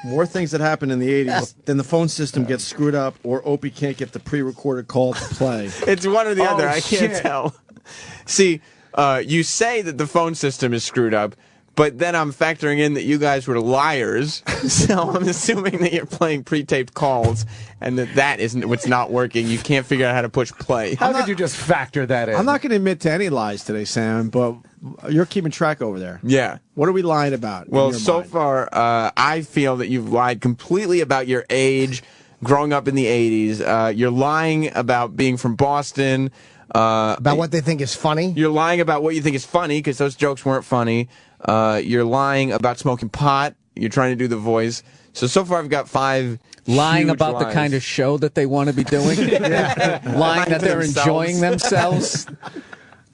More things that happen in the 80s. Then the phone system gets screwed up, or Opie can't get the pre-recorded call to play. It's one or the other. I can't shit. tell. See, you say that the phone system is screwed up, but then I'm factoring in that you guys were liars, so I'm assuming that you're playing pre-taped calls and that isn't what's not working. You can't figure out how to push play. How could you just factor that in? I'm not going to admit to any lies today, Sam, but you're keeping track over there. Yeah. What are we lying about? in Well, your so mind? far, I feel that you've lied completely about your age, growing up in the 80s. You're lying about being from Boston. About what they think is funny. You're lying about what you think is funny because those jokes weren't funny. You're lying about smoking pot. You're trying to do the voice. So far I've got 5 Lying huge about lies. the kind of show that they want to be doing. Lying that they're enjoying themselves.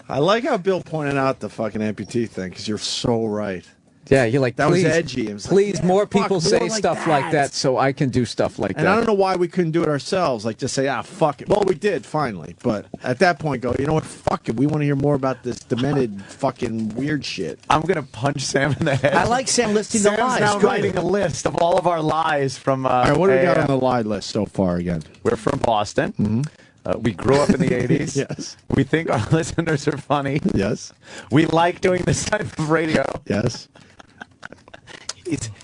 I like how Bill pointed out the fucking amputee thing, because you're so right. Yeah, you're like, That was please, edgy. It was like, please, more fuck, people more say like stuff like that so I can do stuff like And that. I don't know why we couldn't do it ourselves. Like, just say, fuck it. Well, we did, finally. But at that point, go, you know what, fuck it. We want to hear more about this demented fucking weird shit. I'm going to punch Sam in the head. I like Sam listing the Sam's lies. now Go writing ahead. a list of all of our lies from All right, what do we got AAF. on the lie list so far again? We're from Boston. Mm-hmm. We grew up in the 80s. Yes. We think our listeners are funny. Yes. We like doing this type of radio. Yes.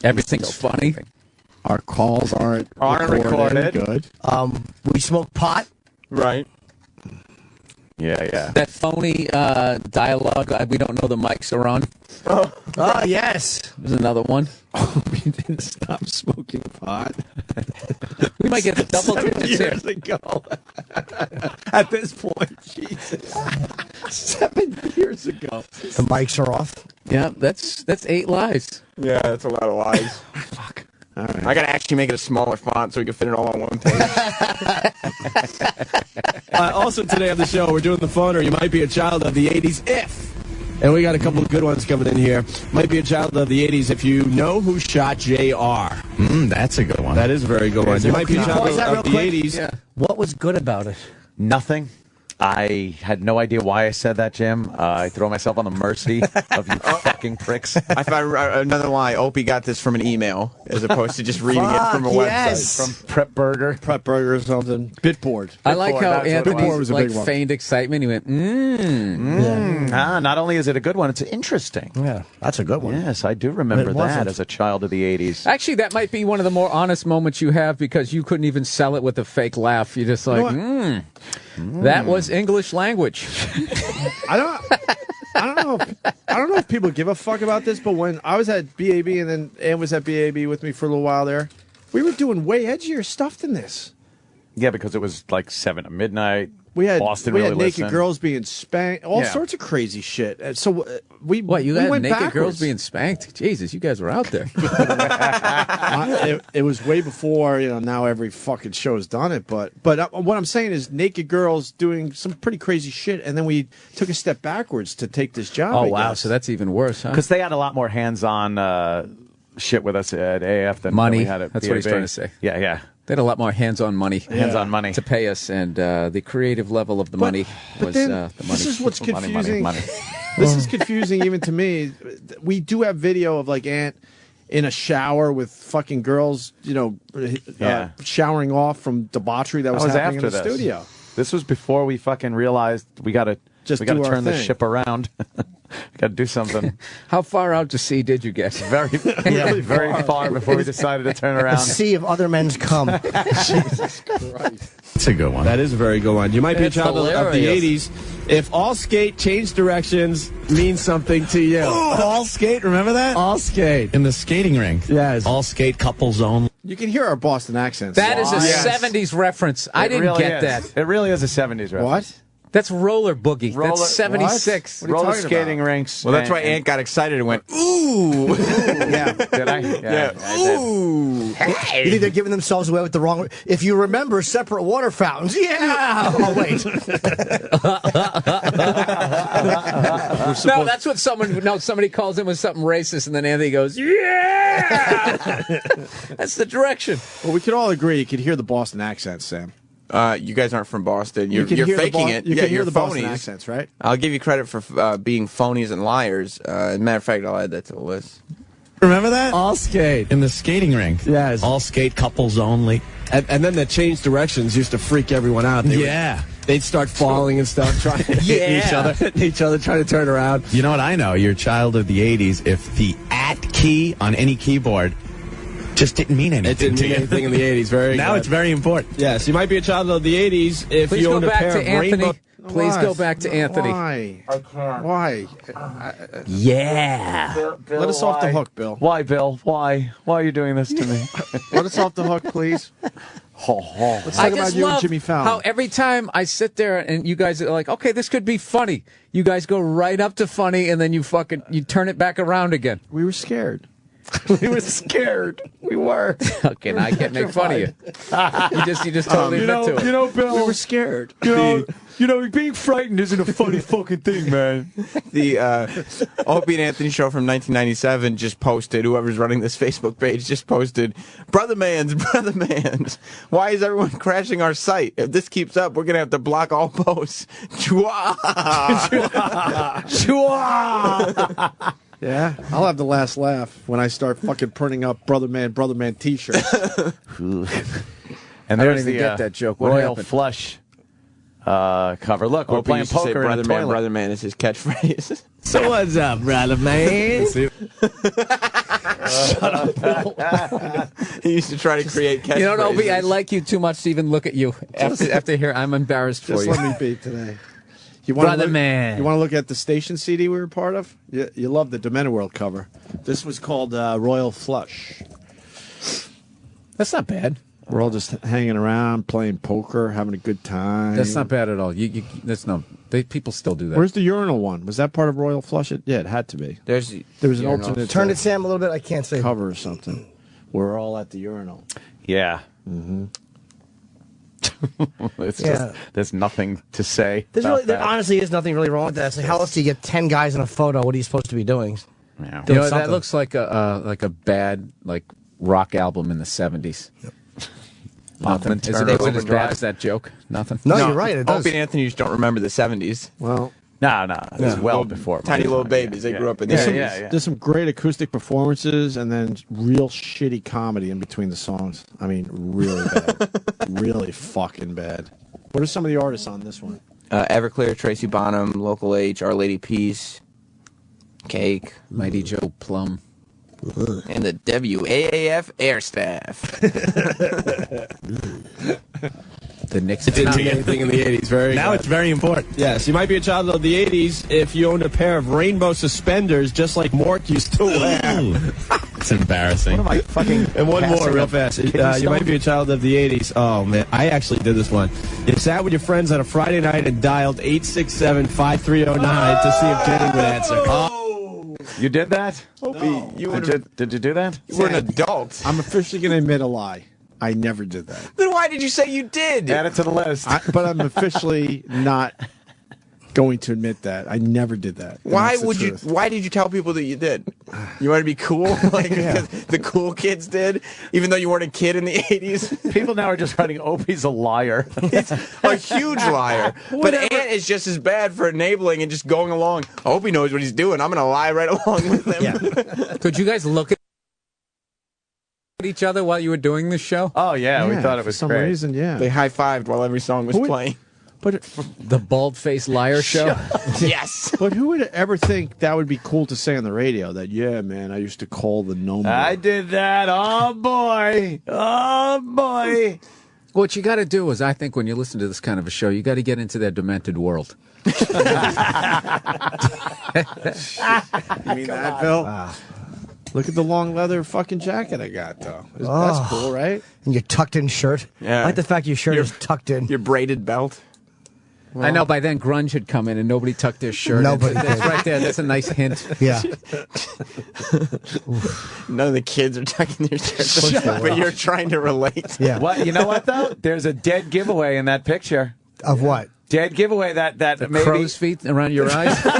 Everything's funny. Our calls aren't recorded. Good. We smoke pot. Right. Yeah. That phony dialogue, we don't know the mics are on. Oh, yes. There's another one. We didn't stop smoking pot. We might get double 7 digits here. years ago. At this point, Jesus. 7 years ago. The mics are off. Yeah, that's 8 lies. Yeah, that's a lot of lies. Fuck. All right. I got to actually make it a smaller font so we can fit it all on one page. Also today on the show, we're doing the phone, or you might be a child of the 80s if. And we got a couple of good ones coming in here. Might be a child of the 80s if you know who shot J.R. That's a good one. That is a very good one. You might be a child of the 80s. Yeah. What was good about it? Nothing. I had no idea why I said that, Jim. I throw myself on the mercy of you fucking pricks. I found another lie. Opie got this from an email as opposed to just reading it from a website. From Prep Burger. Prep Burger or something. Bitboard. I like how Anthony's was a like big one. feigned excitement. He went, Not only is it a good one, it's interesting. Yeah, that's a good one. Yes, I do remember that as a child of the 80s. Actually, that might be one of the more honest moments you have because you couldn't even sell it with a fake laugh. You're just like, that was English language. I don't know if people give a fuck about this, but when I was at BAB and then Ann was at BAB with me for a little while there, we were doing way edgier stuff than this. Yeah, because it was like 7 at midnight. We had Boston we really had naked listened. girls being spanked, all sorts of crazy shit. And so we You we had went naked backwards. girls being spanked? Jesus, you guys were out there. It was way before, now every fucking show's done it. But what I'm saying is naked girls doing some pretty crazy shit, and then we took a step backwards to take this job. Oh, I wow. guess. So that's even worse, huh? Because they had a lot more hands-on shit with us at AF than Money. we had at That's BAB. what he's trying to say. Yeah. They had a lot more hands-on money. Hands-on money. To pay us, and the creative level of the money was then, the money. this is what's confusing. Money. This is confusing even to me. We do have video of like Aunt in a shower with fucking girls, showering off from debauchery that was happening in the studio. This was before we fucking realized we got to do our turn this thing. ship around. We got to do something. How far out to sea did you get? Very far before we decided to turn A around. sea of other men's cum. Jesus Christ. That's a good one. That is a very good one. You might be a It's child of the hilarious. 80s if all skate change directions means something to you. All skate, remember that? All skate. In the skating rink. Yes. All skate couples only. You can hear our Boston accents. That is a Yes. 70s reference. I didn't really get is. that. It really is a 70s reference. What? That's roller boogie. Roller- That's 76. What are you Roller talking skating about? rinks. Well, that's why and- Ant got excited and went, ooh. Yeah. Did I? Yeah. I did. Ooh. You think they're giving themselves away with the wrong? If you remember separate water fountains, yeah. Oh wait, No, that's what somebody calls him with something racist, and then Anthony goes, yeah. That's the direction. Well, we could all agree you could hear the Boston accents, Sam. You guys aren't from Boston. You're can hear the faking Bo- it. You Yeah, can hear you're the Boston phonies. accents, right? I'll give you credit for being phonies and liars. As a matter of fact, I'll add that to the list. Remember that? All skate. In the skating rink. Yes. All skate couples only. And then the change directions used to freak everyone out. They'd start falling and stuff, trying to hit each other, trying to turn around. You know what I know? You're a child of the 80s if the @ key on any keyboard just didn't mean anything It didn't to mean you. anything in the 80s. Very Now good. it's very important. Yes, you might be a child of the 80s if Please you go owned a back pair to of Anthony. rainbow. Please go back to Anthony. Why? I can't. Why? yeah. Bill, Let us off the why? hook, Bill. Why, Bill? Why? Why are you doing this to me? Let us off the hook, please. Let's I talk about just you and love Jimmy Fallon. how every time I sit there and you guys are like, okay, this could be funny. You guys go right up to funny, and then you turn it back around again. We were scared. We were scared. We were. Okay, now I can't make fun of you. You just totally admit to it. Bill. We were scared. Being frightened isn't a funny fucking thing, man. The Opie and Anthony show from 1997 just posted, whoever's running this Facebook page just posted, Brother Mans, why is everyone crashing our site? If this keeps up, we're going to have to block all posts. Chua! Yeah, I'll have the last laugh when I start fucking printing up Brother Man T-shirts. And I don't there's even the get that joke. What Royal happened? Flush cover. Look, we're Opie playing used to say, poker in Brother a Man, toilet. Brother Man is his catchphrase. So what's up, brother man? He used to try to create catchphrases. You know, Opie, I like you too much to even look at you. After here, I'm embarrassed for Just you. let me be today. You wanna Brother look, Man. You want to look at the station CD we were part of? You love the Demented World cover. This was called Royal Flush. That's not bad. We're all just hanging around, playing poker, having a good time. That's not bad at all. People still do that. Where's the urinal one? Was that part of Royal Flush? Yeah, it had to be. There was an alternate Turn it, Sam, a little bit. I can't say. cover or something. We're all at the urinal. Yeah. Mm-hmm. There's nothing to say. There honestly is nothing really wrong with that. It's like, how else do you get 10 guys in a photo? What are you supposed to be doing? Yeah. You know, that looks like a bad rock album in the 70s. Yep. Nothing. Is it as bad as that joke? Nothing. No, you're right. It does. Opie and Anthony just don't remember the 70s. Well, no. It was well before. Tiny little babies. They grew up in the 80s. There's some great acoustic performances and then real shitty comedy in between the songs. I mean, really bad. Really fucking bad. What are some of the artists on this one? Everclear, Tracy Bonham, Local H, Our Lady Peace, Cake, Mighty Joe Plum, and the WAAF Air Staff. The Knicks didn't do anything in the 80s. Now it's very important. Yes, you might be a child of the 80s if you owned a pair of rainbow suspenders just like Mort used to wear. It's embarrassing. What am I fucking And one more passing real up fast. kidney You might stone? be a child of the 80s. Oh, man. I actually did this one. You sat with your friends on a Friday night and dialed 867-5309 to see if Jenny would answer. Oh. You did that? Opie, Did you do that? You were an adult. I'm officially going to admit a lie. I never did that. Then why did you say you did? Add it to the list. But I'm officially not going to admit that. I never did that. And Why that's the would you? truth. Why did you tell people that you did? You want to be cool, like because the cool kids did, even though you weren't a kid in the 80s. People now are just writing Opie's a liar. It's a huge liar. But Ant is just as bad for enabling and just going along. I hope he knows what he's doing. I'm going to lie right along with him. Yeah. Could you guys look at each other while you were doing this show? Oh yeah, we thought it was for some great. reason. Yeah, They high-fived while every song was playing. but The bald-faced liar show? Yes. but who would ever think that would be cool to say on the radio? That man, I used to call the number. I did that. Oh boy. What you got to do is, I think, when you listen to this kind of a show, you got to get into their demented world. You mean that, Bill? Look at the long leather fucking jacket I got, though. That's cool, right? And your tucked-in shirt. Yeah. I like the fact your shirt is tucked in. Your braided belt. I know by then grunge had come in and nobody tucked their shirt. Nobody That's did. right there. That's a nice hint. Yeah. None of the kids are tucking their shirts, but you're trying to relate. Yeah. What? You know what though? There's a dead giveaway in that picture. Of what? Dead giveaway. That maybe. Crow's feet around your eyes. You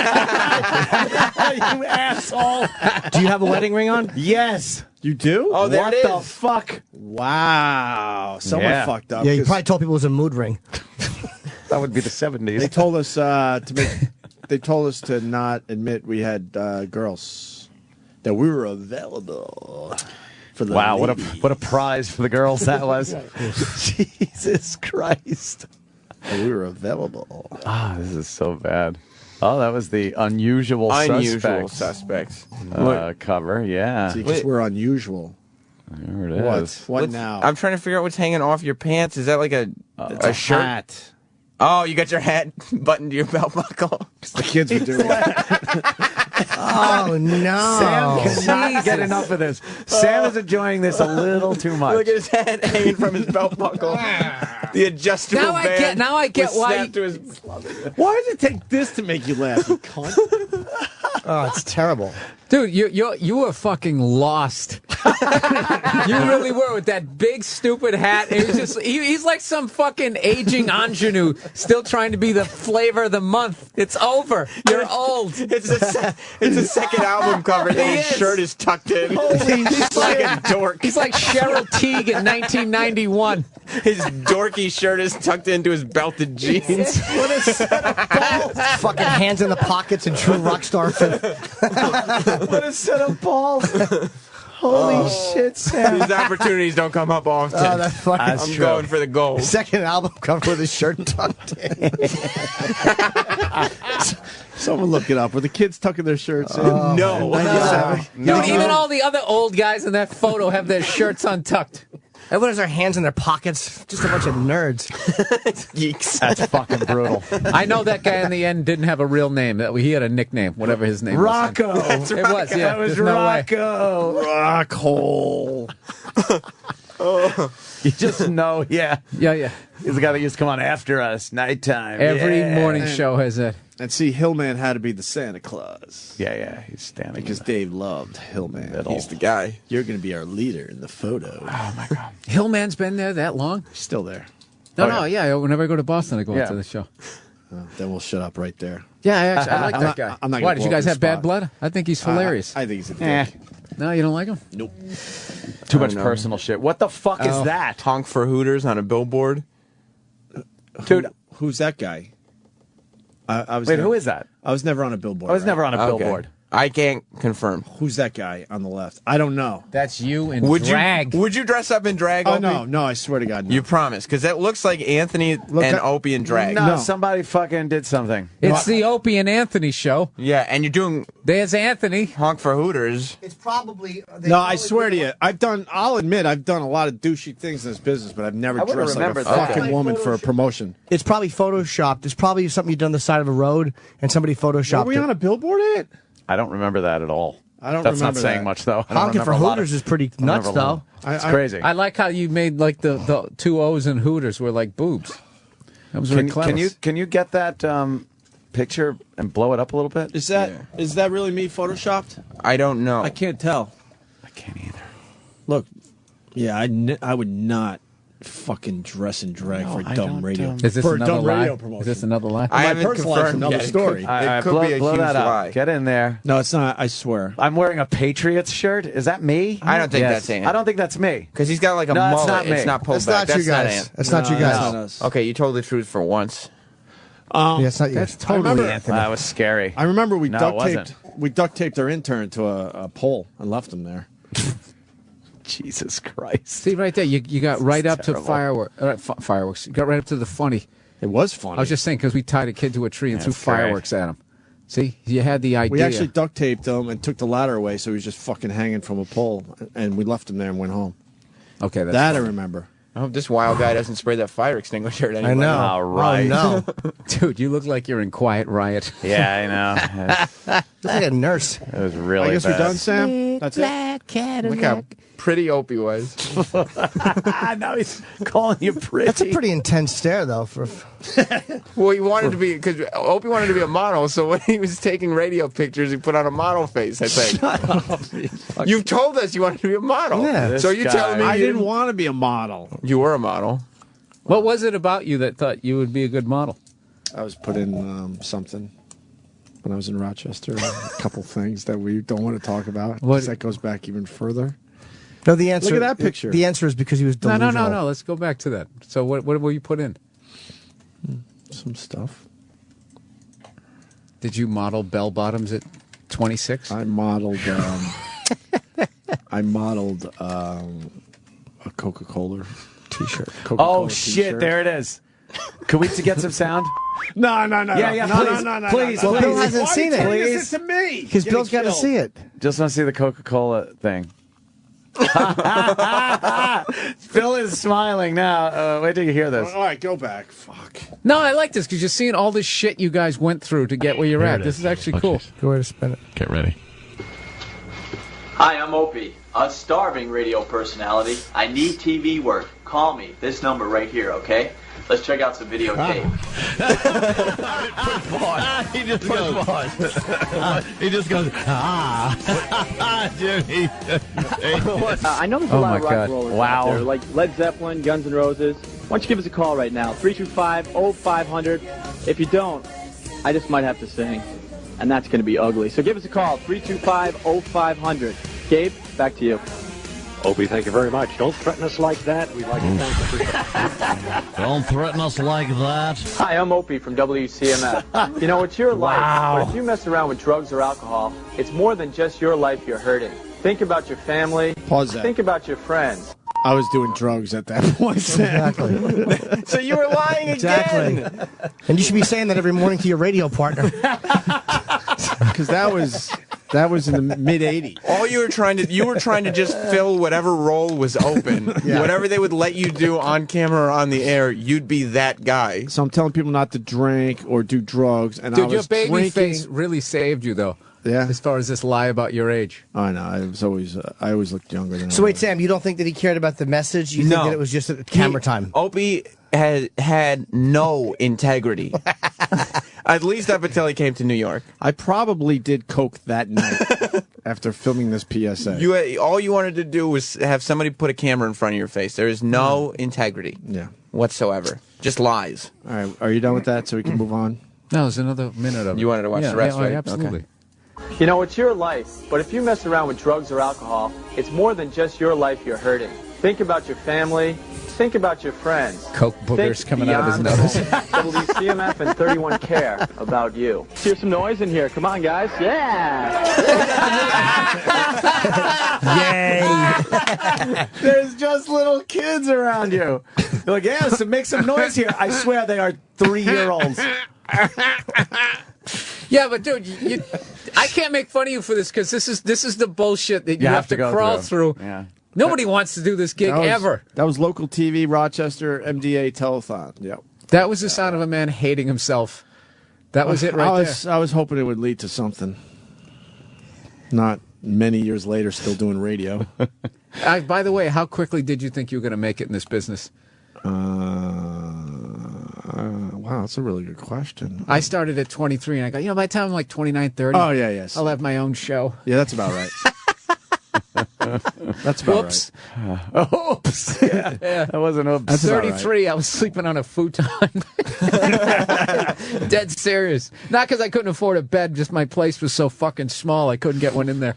asshole. Do you have a wedding ring on? Yes. You do? Oh, there What it the is. fuck? Wow. Someone Yeah. fucked up. Yeah, you 'cause probably told people it was a mood ring. That would be the 70s. They told us They told us to not admit we had girls. That we were available for the Wow, ladies. what a prize for the girls that was. Jesus Christ. That we were available. Ah, this is so bad. Oh, that was the unusual suspects cover. Yeah. See, because we're unusual. There it is. What now? I'm trying to figure out what's hanging off your pants. Is that like a shirt? Hat. Oh, you got your hat buttoned to your belt buckle. The kids were doing it. Oh, no. Sam cannot get enough of this. Sam is enjoying this a little too much. Look at his hat hanging from his belt buckle. The adjustable Now I get was why. snapped to his... Why does it take this to make you laugh, you cunt? Oh, it's terrible. Dude, you were fucking lost. You really were with that big stupid hat. It was just he's like some fucking aging ingenue, still trying to be the flavor of the month. It's over. You're old. It's a second album cover, and his shirt is tucked in. He's like a dork. He's like Cheryl Teague in 1991. His dorky shirt is tucked into his belted jeans. What a set of balls. Fucking hands in the pockets and true rock star fit. What a set of balls. Holy shit, Sam. These opportunities don't come up often. Oh, that's fucking I'm going for the gold. Second album cover with his shirt tucked in. Someone look it up. Were the kids tucking their shirts in? No. 97? Dude, even all the other old guys in that photo have their shirts untucked. Everyone has their hands in their pockets. Just a bunch of nerds. Geeks. That's fucking brutal. I know that guy in the end didn't have a real name. He had a nickname, whatever his name was. Rocco. It was, yeah. That was There's no way. Rocco. Rockhole. You just know, Yeah. he's the guy that used to come on after us, nighttime. Every morning show has that. And see, Hillman had to be the Santa Claus. Yeah, he's standing. Because Dave loved Hillman. He's the guy. You're going to be our leader in the photo. Oh, my God. Hillman's been there that long? He's still there. No, whenever I go to Boston, I go out to the show. Then we'll shut up right there. Yeah, I like that guy. I'm not Why, gonna did you blow guys up have your bad spot. blood? I think he's hilarious. I think he's a dick. No, you don't like him? Nope. Too much personal shit. What the fuck is that? Honk for Hooters on a billboard. Dude, who's that guy? I was Wait, never, who is that? I was never on a billboard. I was never on a Okay. billboard. I can't confirm. Who's that guy on the left? I don't know. That's you in Would drag. you dress up in drag? Oh, Opie? no, I swear to God. No. You promise? Because that looks like Anthony and Opie in drag. No, somebody fucking did something. It's the Opie and Anthony show. Yeah, and you're doing There's Anthony. Honk for Hooters. It's probably. No, I swear to you, I'll admit I've done a lot of douchey things in this business, but I've never wouldn't dressed like a remember that. fucking woman for a promotion. It's probably photoshopped. It's probably something you done on the side of a road and somebody photoshopped Were we it. on a billboard at? I don't remember that at all. I don't That's remember not saying that. much, though. I don't Honking remember for a lot Hooters of- is pretty I don't nuts, remember a though. lot. It's crazy. I like how you made like the two O's in Hooters were like boobs. That was really clever. Can you get that picture and blow it up a little bit? Is that really me photoshopped? I don't know. I can't tell. I can't either. Look, yeah, I would not fucking dress and drag for I dumb don't, radio. Is this for a another dumb lie? radio promotion. Is this another lie? I My haven't personal life's confirmed another yet. story. It could be a blow huge that up. lie. Get in there. No, it's not. I swear. I'm wearing a Patriots shirt. Is that me? I don't think Yes. that's Anthony. I don't think that's me. Because he's got like a No, it's mullet. not me. It's not pulled That's back. not you guys. Ant. That's not you guys. That's not us. Okay, you told the truth for once. Yeah, it's not you. That's I totally remember- Anthony. That was scary. I remember we No, it duct wasn't. taped. We duct taped our intern to a pole and left him there. Jesus Christ. See right there, you got right up terrible. to fireworks. You got right up to the funny. It was funny. I was just saying because we tied a kid to a tree and threw That's great. fireworks at him. See, you had the idea. We actually duct taped him and took the ladder away, so he was just fucking hanging from a pole, and we left him there and went home. Okay, that's That I funny. remember. I hope this wild guy doesn't spray that fire extinguisher at anybody. I know. All right. Oh, no. Dude, you look like you're in Quiet Riot. Yeah, I know. Look like a nurse. It was really I guess bad. we're done, Sam. That's it. Look how pretty Opie was. Now he's calling you pretty. That's a pretty intense stare, though. For Well, he wanted to be, because Opie wanted to be a model, so when he was taking radio pictures, he put on a model face, I think. You've told us you wanted to be a model. Yeah. So you This telling me guy. I you didn't want to be a model. You were a model. What was it about you that thought you would be a good model? I was put in something when I was in Rochester. A couple things that we don't want to talk about. What- 'Cause that goes back even further. no, the answer. Look at that picture. The answer is because he was No, delusional. no. Let's go back to that. So what were you put in? Some stuff. Did you model bell bottoms at 26? I modeled. A Coca-Cola T-shirt. Oh, shit. There it is. Could we get some sound? No. Yeah, please. Well, Please. Bill hasn't Why seen are you it. doing this to me? Because Getting Bill's got to killed. see it. Just want to see the Coca-Cola thing. Phil is smiling now. Wait till you hear this. All right, go back. Fuck. No, I like this because you're seeing all this shit you guys went through to get where you're at. This is actually cool. Go ahead and spin it. Get ready. Hi, I'm Opie, a starving radio personality. I need TV work. Call me. This number right here, okay? Let's check out some videotape. He just goes. He just goes. Jimmy. I know there's a Oh lot my of rock God. rollers Wow. out there, like Led Zeppelin, Guns N' Roses. Why don't you give us a call right now, 325-0500. If you don't, I just might have to sing, and that's going to be ugly. So give us a call, 325-0500. Gabe, back to you. Opie, thank you very much. Don't threaten us like that. We'd like to thank you. Don't threaten us like that. Hi, I'm Opie from WCMF. You know, it's your life, but if you mess around with drugs or alcohol, it's more than just your life you're hurting. Think about your family. Pause that. Think about your friends. I was doing drugs at that point, Sam. Exactly. So you were lying Exactly. again. And you should be saying that every morning to your radio partner. Because that was in the mid '80s. All you were trying to just fill whatever role was open. Yeah. Whatever they would let you do on camera or on the air, you'd be that guy. So I'm telling people not to drink or do drugs, and I Dude, your was baby drinking. face really saved you, though. Yeah. As far as this lie about your age. I know. I always looked younger than I So wait, was. Sam, you don't think that he cared about the message? You think No. that it was just a camera time? Opie had no integrity. At least up until he came to New York. I probably did coke that night after filming this PSA. All you wanted to do was have somebody put a camera in front of your face. There is no integrity whatsoever. Just lies. All right. Are you done with that so we can move on? No, there's another minute of it. You wanted to watch the rest, yeah, right? absolutely. Okay. You know, it's your life, but if you mess around with drugs or alcohol, it's more than just your life you're hurting. Think about your family. Think about your friends. Coke boogers Think coming out of his beyond nose. WCMF and 31 care about you. Hear some noise in here. Come on, guys. Yeah. Yay! There's just little kids around you. You're like, yeah, so make some noise here. I swear they are 3-year-olds. Yeah, but dude, I can't make fun of you for this because this is the bullshit that you have to go crawl through. Yeah. Nobody wants to do this gig ever. That was local TV, Rochester, MDA telethon. Yep. That was the sound of a man hating himself. That was it right there. I was hoping it would lead to something. Not many years later, still doing radio. By the way, how quickly did you think you were going to make it in this business? Wow, that's a really good question. I started at 23, and I go, by the time I'm like 29, 30, Oh, yeah, yes. I'll have my own show. Yeah, that's about right. That's about Whoops. right. Oops. Yeah. That wasn't oops. That's about 33, I was sleeping on a futon. Dead serious. Not because I couldn't afford a bed, just my place was so fucking small I couldn't get one in there.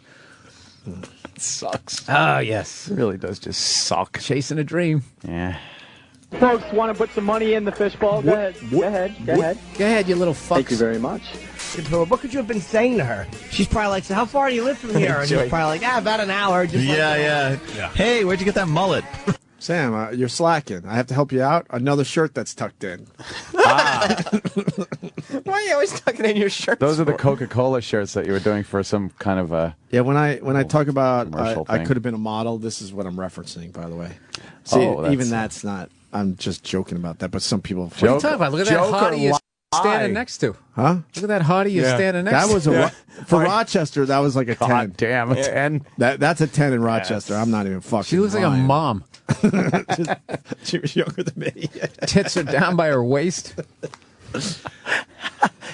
It sucks. Ah, yes. It really does just suck. Chasing a dream. Yeah. Folks, want to put some money in the fishbowl? Go ahead. Go ahead. Go ahead, you little fucks. Thank you very much. What could you have been saying to her? She's probably like, so how far do you live from here? And you're probably like, about an hour. Just Yeah. Hey, where'd you get that mullet? Sam, you're slacking. I have to help you out. Another shirt that's tucked in. Why are you always tucking in your shirt? Those are the Coca-Cola shirts that you were doing for some kind of a... Yeah, when I talk about commercial I thing. could have been a model, this is what I'm referencing, by the way. See, even that's not... I'm just joking about that, but some people... What are you talking about? Look at that hottie you're standing next to. Huh? Look at that hottie you're standing next to. That was for Rochester, that was like a 10. God damn, a 10? That's a 10 in Rochester. I'm not even fucking She looks like a lying. mom. She was younger than me. Tits are down by her waist.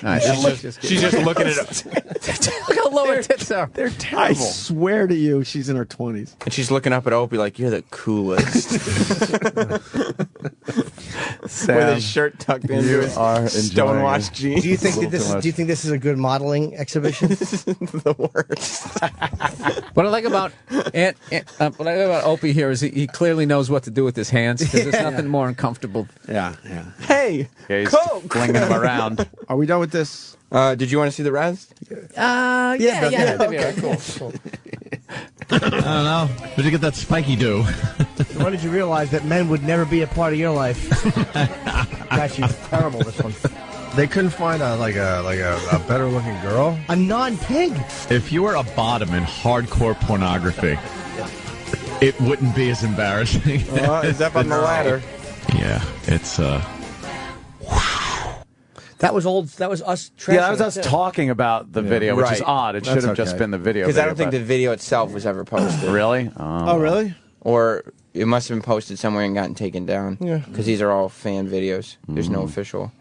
She's just looking at it. Look how low her tits are. They're I terrible. swear to you, she's in her 20s. And she's looking up at Opie like, you're the coolest. Sam, With his shirt tucked into you his are stonewashed enjoying jeans. Do you think Little that too much. do you think this is a good modeling exhibition? The worst. What I like about Opie here is he clearly knows what to do with his hands because there's nothing more uncomfortable. Yeah. Hey, he's Coke! flinging them around. Are we done with this? Did you want to see the rest? Yeah. Okay, cool. I don't know. Where'd you get that spiky do? When did you realize that men would never be a part of your life? Actually, it's terrible, this one. They couldn't find a better looking girl. A non-pig. If you were a bottom in hardcore pornography, it wouldn't be as embarrassing. It's up on the ladder. Yeah, it's That was old. That was us. Yeah, that was us talking about the video, which is Right. odd. It should That's have just okay. been the video. Because I don't think but- the video itself was ever posted. Really? Oh, really? Or it must have been posted somewhere and gotten taken down. Yeah. Because these are all fan videos. There's no official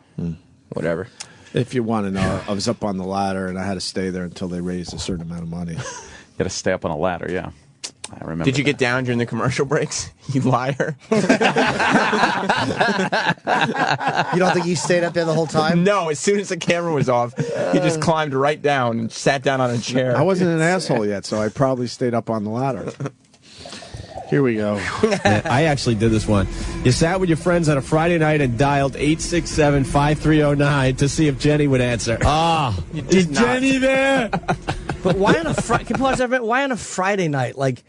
whatever. If you want to know, I was up on the ladder and I had to stay there until they raised a certain amount of money. You got to stay up on a ladder, yeah. I remember. Did you get down during the commercial breaks? You liar. You don't think you stayed up there the whole time? No, as soon as the camera was off, he just climbed right down and sat down on a chair. I wasn't an asshole yet, so I probably stayed up on the ladder. Here we go. I actually did this one. You sat with your friends on a Friday night and dialed 867-5309 to see if Jenny would answer. Is Jenny there? But why on a why on a Friday night? Like,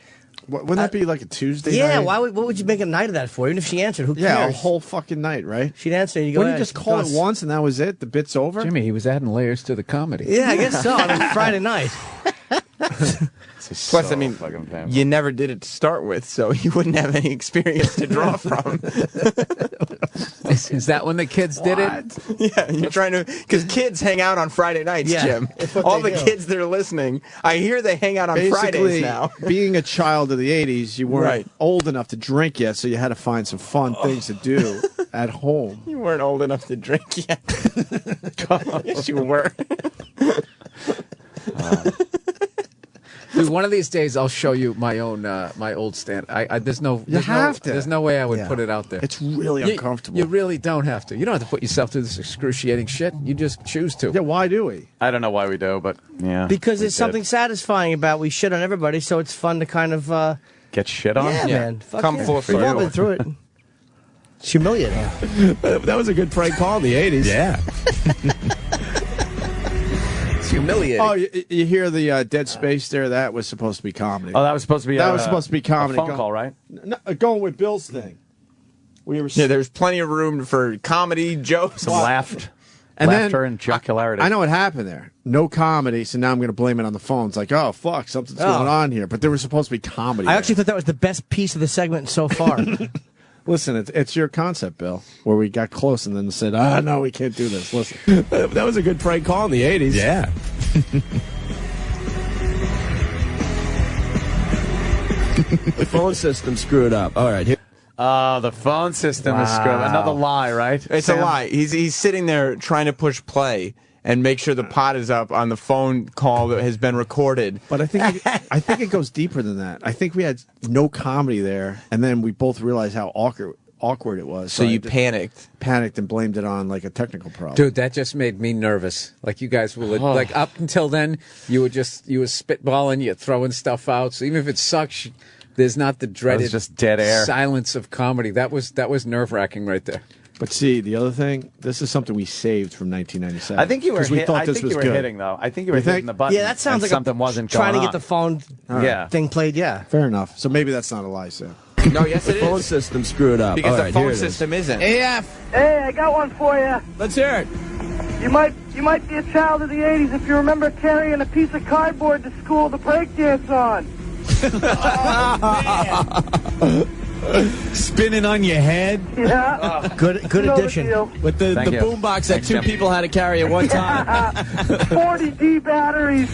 Wouldn't that be like a Tuesday yeah. night? What would you make a night of that for? Even if she answered, who cares? Yeah, a whole fucking night, right? She'd answer, and you go. Wouldn't you just call it once and that was it? The bit's over? Jimmy, he was adding layers to the comedy. Yeah, I guess so. On a Friday night. Plus, I mean, you never did it to start with, so you wouldn't have any experience to draw from. Is that when the kids did it? Yeah, you're trying to, because kids hang out on Friday nights, Jim. All the kids that are listening, I hear they hang out on Fridays now. Being a child of the 80s, you weren't old enough to drink yet, so you had to find some fun things to do at home. You weren't old enough to drink yet. Yes, you were. Dude, one of these days I'll show you my own, my old stand. There's no way I would put it out there. It's really uncomfortable. You really don't have to. You don't have to put yourself through this excruciating shit. You just choose to. Yeah, why do we? I don't know why we do, but yeah. Because there's something satisfying about we shit on everybody, so it's fun to kind of get shit on. Yeah, man. Fuck Come forth for We've all you. been through it. It's humiliating. That was a good prank call in the 80s. Yeah. Humiliating. Oh, you hear the dead space there? That was supposed to be comedy. Oh, that was supposed to be. That was supposed to be comedy. A phone call, right? No, going with Bill's thing. We were. Yeah, there's plenty of room for comedy, jokes, Some laughter and jocularity. I know what happened there. No comedy, so now I'm going to blame it on the phone. It's like, oh fuck, something's going on here. But there was supposed to be comedy. I actually thought that was the best piece of the segment so far. Listen, it's your concept, Bill, where we got close and then said, no, we can't do this. Listen. That was a good prank call in the 80s. Yeah. The phone system screwed up. All right. Here. The phone system is screwed. Another lie, right? It's a lie. He's sitting there trying to push play and make sure the pot is up on the phone call that has been recorded. But I think it goes deeper than that. I think we had no comedy there, and then we both realized how awkward it was. So you panicked and blamed it on like a technical problem. Dude, that just made me nervous. Like you guys were like up until then, you were spitballing, you're throwing stuff out. So even if it sucks, there's not the dreaded just dead air silence of comedy. That was nerve-wracking right there. But see, the other thing, this is something we saved from 1997. I think you were. We thought this was good. Hitting though. I think you were hitting the button. Yeah, that sounds like something wasn't trying going to get the phone thing played. Yeah, fair enough. So maybe that's not a lie, Sam. No, yes, it is. The phone system screwed up. Because All the right, phone system isn't. AF. Hey, I got one for you. Let's hear it. You might be a child of the 80s if you remember carrying a piece of cardboard to school to breakdance on. Spinning on your head. Yeah. Good addition. With the boombox that two people had to carry at one time. 40D batteries.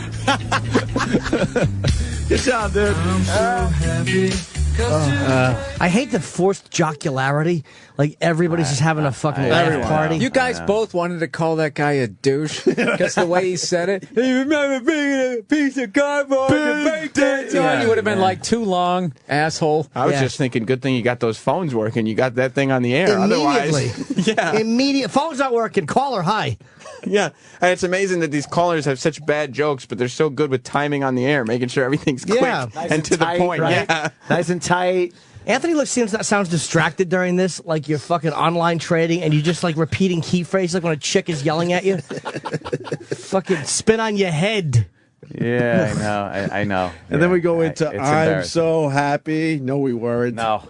Good job, dude. I'm so happy. I hate the forced jocularity. Like everybody's just having a fucking laugh party. You guys both wanted to call that guy a douche because the way he said it. You remember bringing a piece of cardboard to break dance on? You would have been like too long, asshole. I was just thinking, good thing you got those phones working. You got that thing on the air. Otherwise, immediate. Phone's not working. Call her. Hi. Yeah, and it's amazing that these callers have such bad jokes, but they're so good with timing on the air, making sure everything's quick and to tight, the point. Right? Yeah, nice and tight. Anthony sounds distracted during this, like you're fucking online trading and you just like repeating key phrases like when a chick is yelling at you. Fucking spin on your head. Yeah, I know. I know. And then we go into I'm so happy. No, we weren't. No.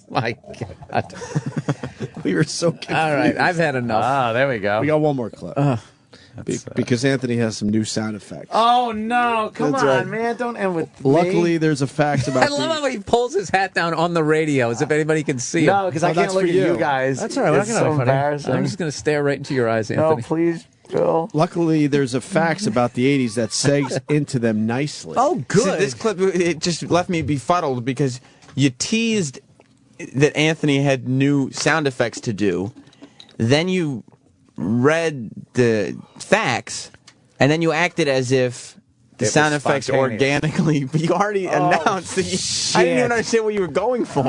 My God. We were so confused. All right, I've had enough. Ah, there we go. We got one more clip. Because Anthony has some new sound effects. Oh, no. Come That's on, right. man. Don't end with me. Luckily, there's a fact about I love how he pulls his hat down on the radio as if anybody can see him. No, because I can't look at you guys. That's all right. We're not It's gonna so embarrassing. I'm just going to stare right into your eyes, Anthony. No, please, Bill. Luckily, there's a facts about the 80s that segs into them nicely. Oh, good. See, this clip, it just left me befuddled because you teased that Anthony had new sound effects to do. Then you read the facts, and then you acted as if the sound effects organically. But you already announced that I didn't even understand what you were going for.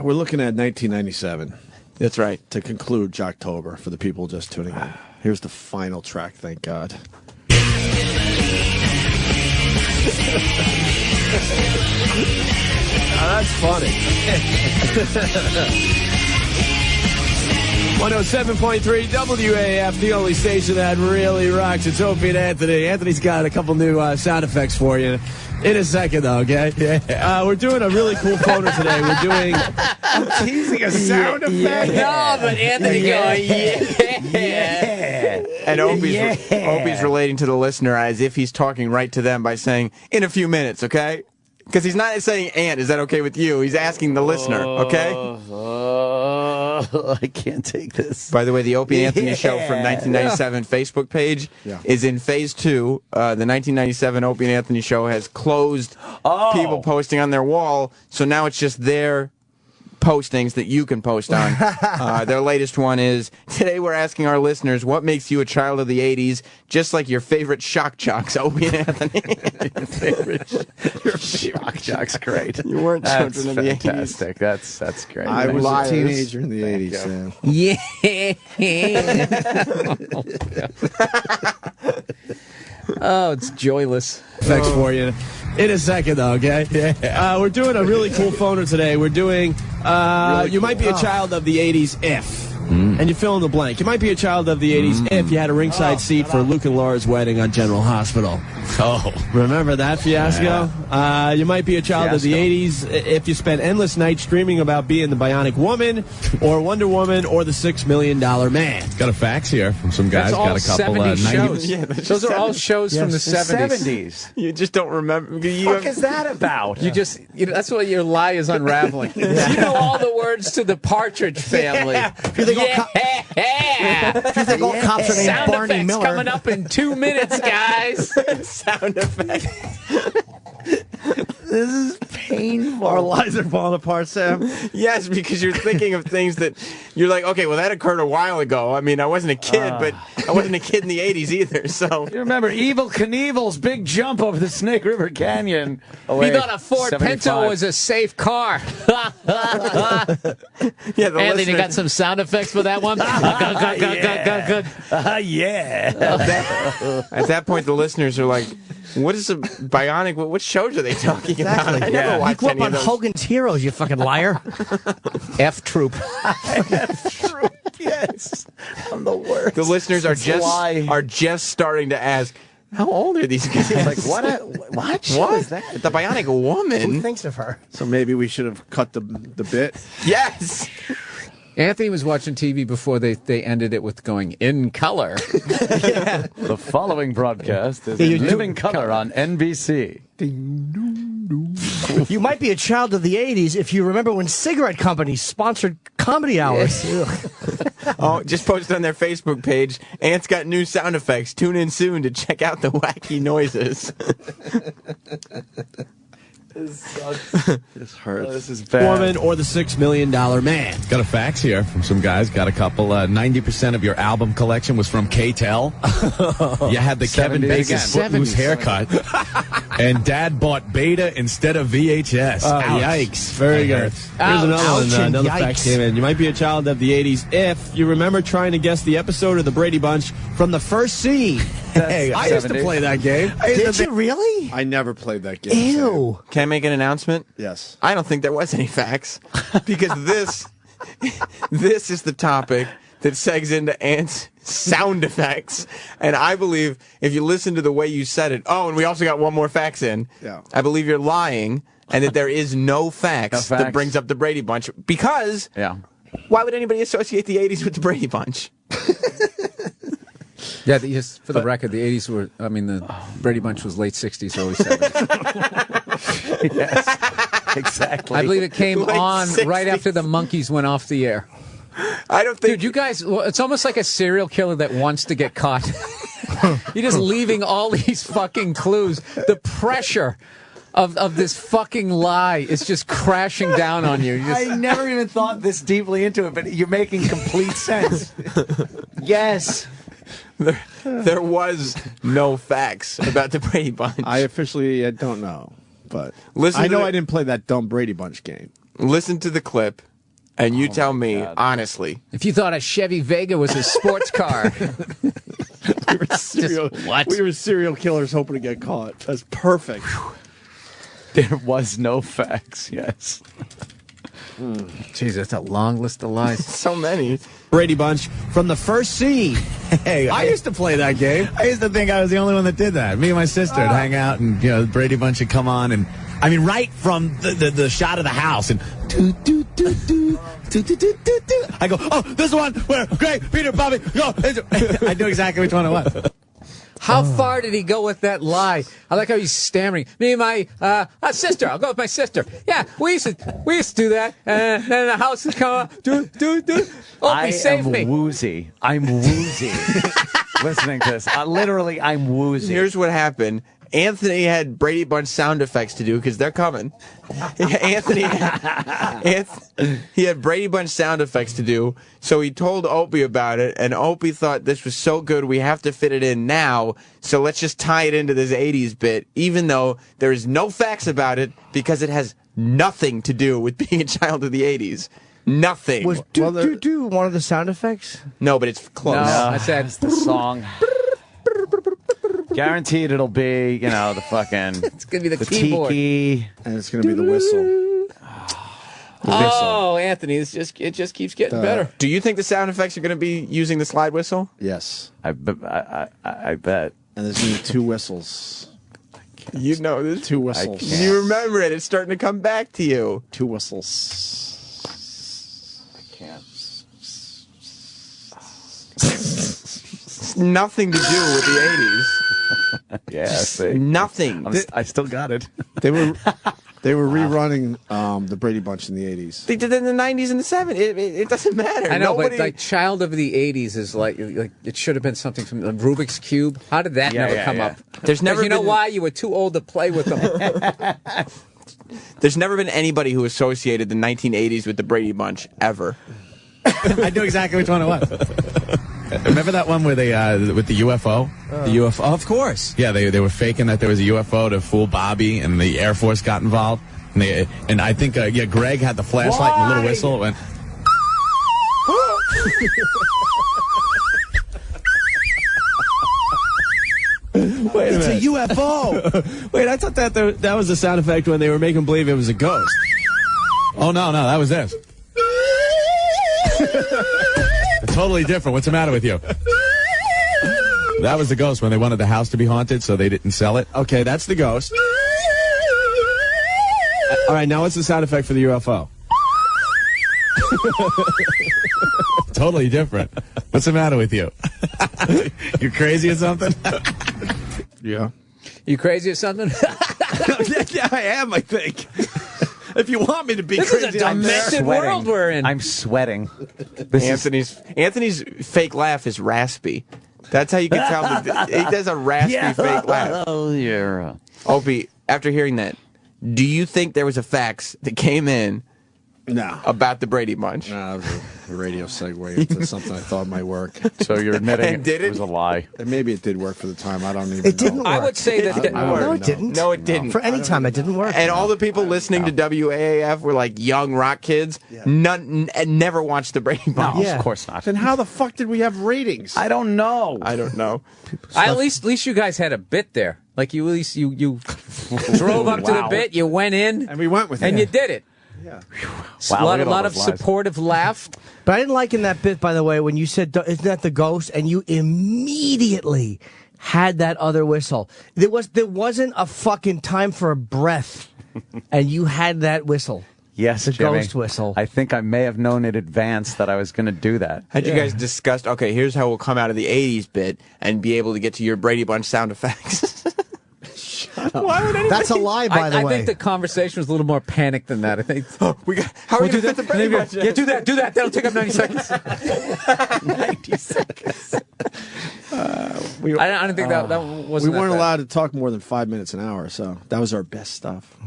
We're looking at 1997. That's right. To conclude Jocktober for the people just tuning in. Here's the final track, thank God. That's funny. 107.3 WAAF, the only station that really rocks. It's Opie and Anthony. Anthony's got a couple new sound effects for you in a second, though, okay? Yeah. We're doing a really cool phoner today. We're doing... I'm teasing a sound effect. No, but Anthony going, yeah. And Opie's relating to the listener as if he's talking right to them by saying, in a few minutes, okay? Because he's not saying, Aunt, is that okay with you? He's asking the listener, okay? I can't take this. By the way, the Opie and Anthony show from 1997 Facebook page is in phase 2. The 1997 Opie and Anthony show has closed people posting on their wall, so now it's just their postings that you can post on. Their latest one is, today we're asking our listeners, what makes you a child of the 80s, just like your favorite shock jocks, Opie and Anthony. Your shock jocks, great. You weren't children of the 80s. Fantastic. That's great. I was a teenager in the 80s, Sam. Oh, it's joyless. Thanks for you. In a second, though, okay? We're doing a really cool phoner today. We're doing, you might be a child of the 80s if. And you fill in the blank. You might be a child of the 80s if you had a ringside seat for Luke and Laura's wedding on General Hospital. Oh. Remember that fiasco? Yeah. You might be a child of the 80s if you spent endless nights dreaming about being the Bionic Woman or Wonder Woman or the $6 Million Man. Got a fax here from some guys. That's all got a couple 70s 90s. shows. Yeah, those are all shows from the 70s. You just don't remember. What the fuck is that about? You just, that's what your lie is unraveling. You know all the words to the Partridge Family. If you think all cops are named Sound Barney effects Miller. coming up in 2 minutes, guys. Sound effects. This is painful. Our lives are falling apart, Sam. Yes, because you're thinking of things that you're like, okay, well, that occurred a while ago. I mean, I wasn't a kid, but I wasn't a kid in the 80s either, so. You remember Evel Knievel's big jump over the Snake River Canyon? He thought a Ford 75. Pinto was a safe car. Anthony, you got some sound effects for that one? At that point, the listeners are like, what is a bionic? What shows are they talking about? I never You watched grew up any of on those. Hogan's Heroes, you fucking liar. F Troop. Yes. I'm the worst. The listeners are just starting to ask, how old are these guys? Like, what is that? The Bionic Woman? Who thinks of her? So maybe we should have cut the bit. Yes. Anthony was watching TV before they ended it with going in color. The following broadcast is in living color on NBC. You might be a child of the 80s if you remember when cigarette companies sponsored comedy hours. Oh, just posted on their Facebook page. Ant's got new sound effects. Tune in soon to check out the wacky noises. This sucks. This hurts. Oh, this is bad. Woman or the $6 Million Man. Got a fax here from some guys. Got a couple. 90% of your album collection was from K-Tel. You had the Kevin 70s. Bacon Again. Footloose haircut. And Dad bought Beta instead of VHS. Oh, Ouch. yikes. Very good. Here's another Ouch one. and Another yikes. fact came in. You might be a child of the 80s if you remember trying to guess the episode of the Brady Bunch from the first scene. Hey, I used to 70s. play that game. Did you really? I never played that game. Ew. Can I make an announcement? Yes. I don't think there was any facts because this is the topic that segs into Ant's sound effects. And I believe if you listen to the way you said it, and we also got one more fax in. Yeah. I believe you're lying and that there is no facts that facts. brings up the Brady Bunch because why would anybody associate the 80s with the Brady Bunch? Yeah, just for the record, the 80s were, the Brady Bunch was late 60s, early 70s. Yes, exactly. I believe it came Late on 60s. right after the Monkees went off the air. I don't think... Dude, you guys, it's almost like a serial killer that wants to get caught. You're just leaving all these fucking clues. The pressure of this fucking lie is just crashing down on you. I never even thought this deeply into it, but you're making complete sense. Yes. There was no facts about the Brady Bunch. I officially don't know, but Listen I to know the- I didn't play that dumb Brady Bunch game. Listen to the clip, and you tell me, honestly. If you thought a Chevy Vega was a sports car. We were serial killers hoping to get caught. That's perfect. There was no facts, yes. Jeez, that's a long list of lies. So many. Brady Bunch from the first scene. Hey, I used to play that game. I used to think I was the only one that did that. Me and my sister would hang out, and the Brady Bunch would come on, and right from the shot of the house, and I go, oh, this one where Greg, Peter, Bobby, go. I knew exactly which one it was. How far did he go with that lie? I like how he's stammering. Me and my sister. I'll go with my sister. Yeah, we used to do that. And then the house would come up. Opie, save me. Woozy. I'm woozy. Listening to this. Literally, I'm woozy. Here's what happened. Anthony had Brady Bunch sound effects to do because they're coming. Anthony he had Brady Bunch sound effects to do, so he told Opie about it, and Opie thought this was so good we have to fit it in now, so let's just tie it into this 80s bit, even though there is no facts about it because it has nothing to do with being a child of the 80s. Nothing. Was do one of the sound effects? No, but it's close. No, I said it's the song. Guaranteed it'll be, the fucking... It's going to be the keyboard. Tiki, and it's going to be the whistle. Oh, Anthony, it just keeps getting better. Do you think the sound effects are going to be using the slide whistle? Yes. I bet. And there's going to be 2 whistles. You know this. 2 whistles. You remember it. It's starting to come back to you. 2 whistles. I can't. It's nothing to do with the 80s. Yeah, see. Nothing. I still got it. They were rerunning the Brady Bunch in the 80s. They did it in the 90s and the 70s. It doesn't matter. I know, but like Child of the 80s is like it should have been something from the Rubik's Cube. How did that never come up? There's never you know why? You were too old to play with them. There's never been anybody who associated the 1980s with the Brady Bunch ever. I knew exactly which one it was. Remember that one where they with the UFO? The UFO, of course. Yeah, they were faking that there was a UFO to fool Bobby, and the Air Force got involved. And I think Greg had the flashlight and the little whistle. It went. Wait a It's minute. a UFO. Wait, I thought that was the sound effect when they were making believe it was a ghost. Oh no, that was this. Totally different. What's the matter with you? That was the ghost when they wanted the house to be haunted, so they didn't sell it. Okay, that's the ghost. All right, now what's the sound effect for the UFO? Totally different. What's the matter with you? You crazy or something? Yeah. You crazy or something? Yeah, I am, I think. If you want me to be this crazy, is a demented world we're in. I'm sweating. Anthony's fake laugh is raspy. That's how you can tell that he does a raspy fake laugh. Oh, yeah. Opie, after hearing that, do you think there was a fax that came in about the Brady Bunch? No, it was a radio segue into something I thought might work. So you're admitting And did it was a lie. And maybe it did work for the time. I don't even know. It didn't work. I would say that No, it didn't. No, it didn't. For any time, it didn't work. And all the people listening to WAAF were like young rock kids. None and never watched the Brady Bunch. No, of course not. Then how the fuck did we have ratings? I don't know. At least you guys had a bit there. Like you at least you drove up to the bit, you went in, and we went with it. and you did it. Yeah. Wow, a lot of supportive laugh. But I didn't like in that bit, by the way, when you said, isn't that the ghost? And you immediately had that other whistle. There wasn't a fucking time for a breath. And you had that whistle. Yes, the Jimmy. ghost whistle. I think I may have known in advance that I was going to do that. Had you guys discussed, okay, here's how we'll come out of the 80s bit and be able to get to your Brady Bunch sound effects? Why would anybody? That's a lie, by the way. I think the conversation was a little more panicked than that. I think. How are we going to fit the Brady Bunch? Yeah, do that. That'll take up 90 seconds. 90 seconds. I don't think that wasn't. We weren't allowed to talk more than 5 minutes an hour, so that was our best stuff.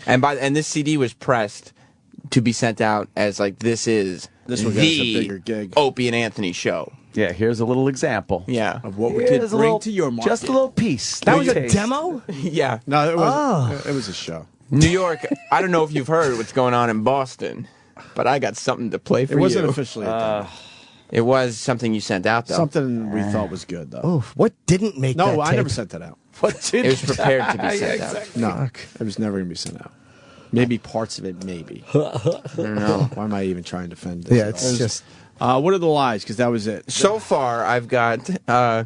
And this CD was pressed to be sent out as like this one gets a bigger gig. Opie and Anthony show. Yeah, here's a little example. Yeah, of what we could bring to your market. Just a little piece. That was a demo? Yeah. No, it was a show. New York, I don't know if you've heard what's going on in Boston, but I got something to play for you. It wasn't officially a demo. It was something you sent out, though. Something we thought was good, though. Oof, what didn't make that No, I tape? never sent that out. It was prepared to be sent out. No, it was never going to be sent out. Maybe parts of it, maybe. I don't know. Why am I even trying to defend this? Yeah, it's just... What are the lies? Because that was it. So far, I've got...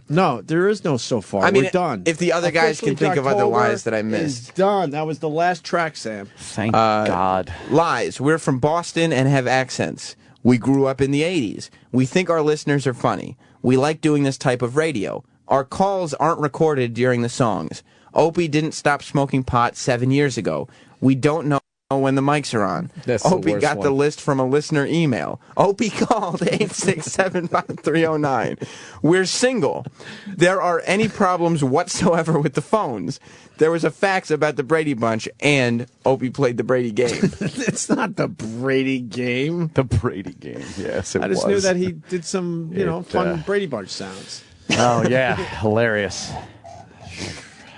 no, there is no so far. I mean, we're done. If the other guys can think of other Jocktober lies that I is missed. done. That was the last track, Sam. Thank God. Lies. We're from Boston and have accents. We grew up in the 80s. We think our listeners are funny. We like doing this type of radio. Our calls aren't recorded during the songs. Opie didn't stop smoking pot 7 years ago. We don't know when the mics are on. Opie got the list from a listener email. Opie called 867-5309. We're single. There are any problems whatsoever with the phones. There was a fax about the Brady Bunch, and Opie played the Brady game. It's not the Brady game. The Brady game, yes, I just knew that he did some, fun Brady Bunch sounds. Oh, yeah. Hilarious.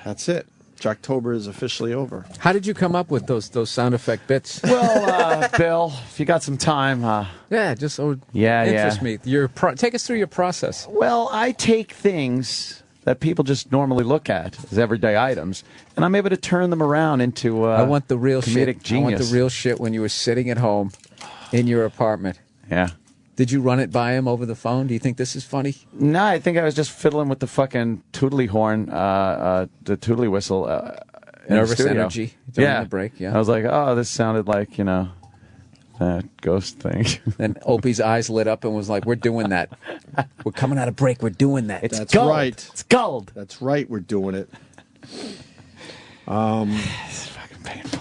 That's it. Jocktober is officially over. How did you come up with those sound effect bits? Well, Bill, if you got some time, just interest me. Take us through your process. Well, I take things that people just normally look at as everyday items, and I'm able to turn them around into I want the real comedic shit. genius. I want the real shit when you were sitting at home in your apartment. Yeah. Did you run it by him over the phone? Do you think this is funny? No, I think I was just fiddling with the fucking tootly horn, the tootly whistle. Nervous energy during the break, yeah. I was like, oh, this sounded like, that ghost thing. Then Opie's eyes lit up and was like, we're doing that. We're coming out of break. We're doing that. That's right. It's gold. That's right. We're doing it. It's fucking painful.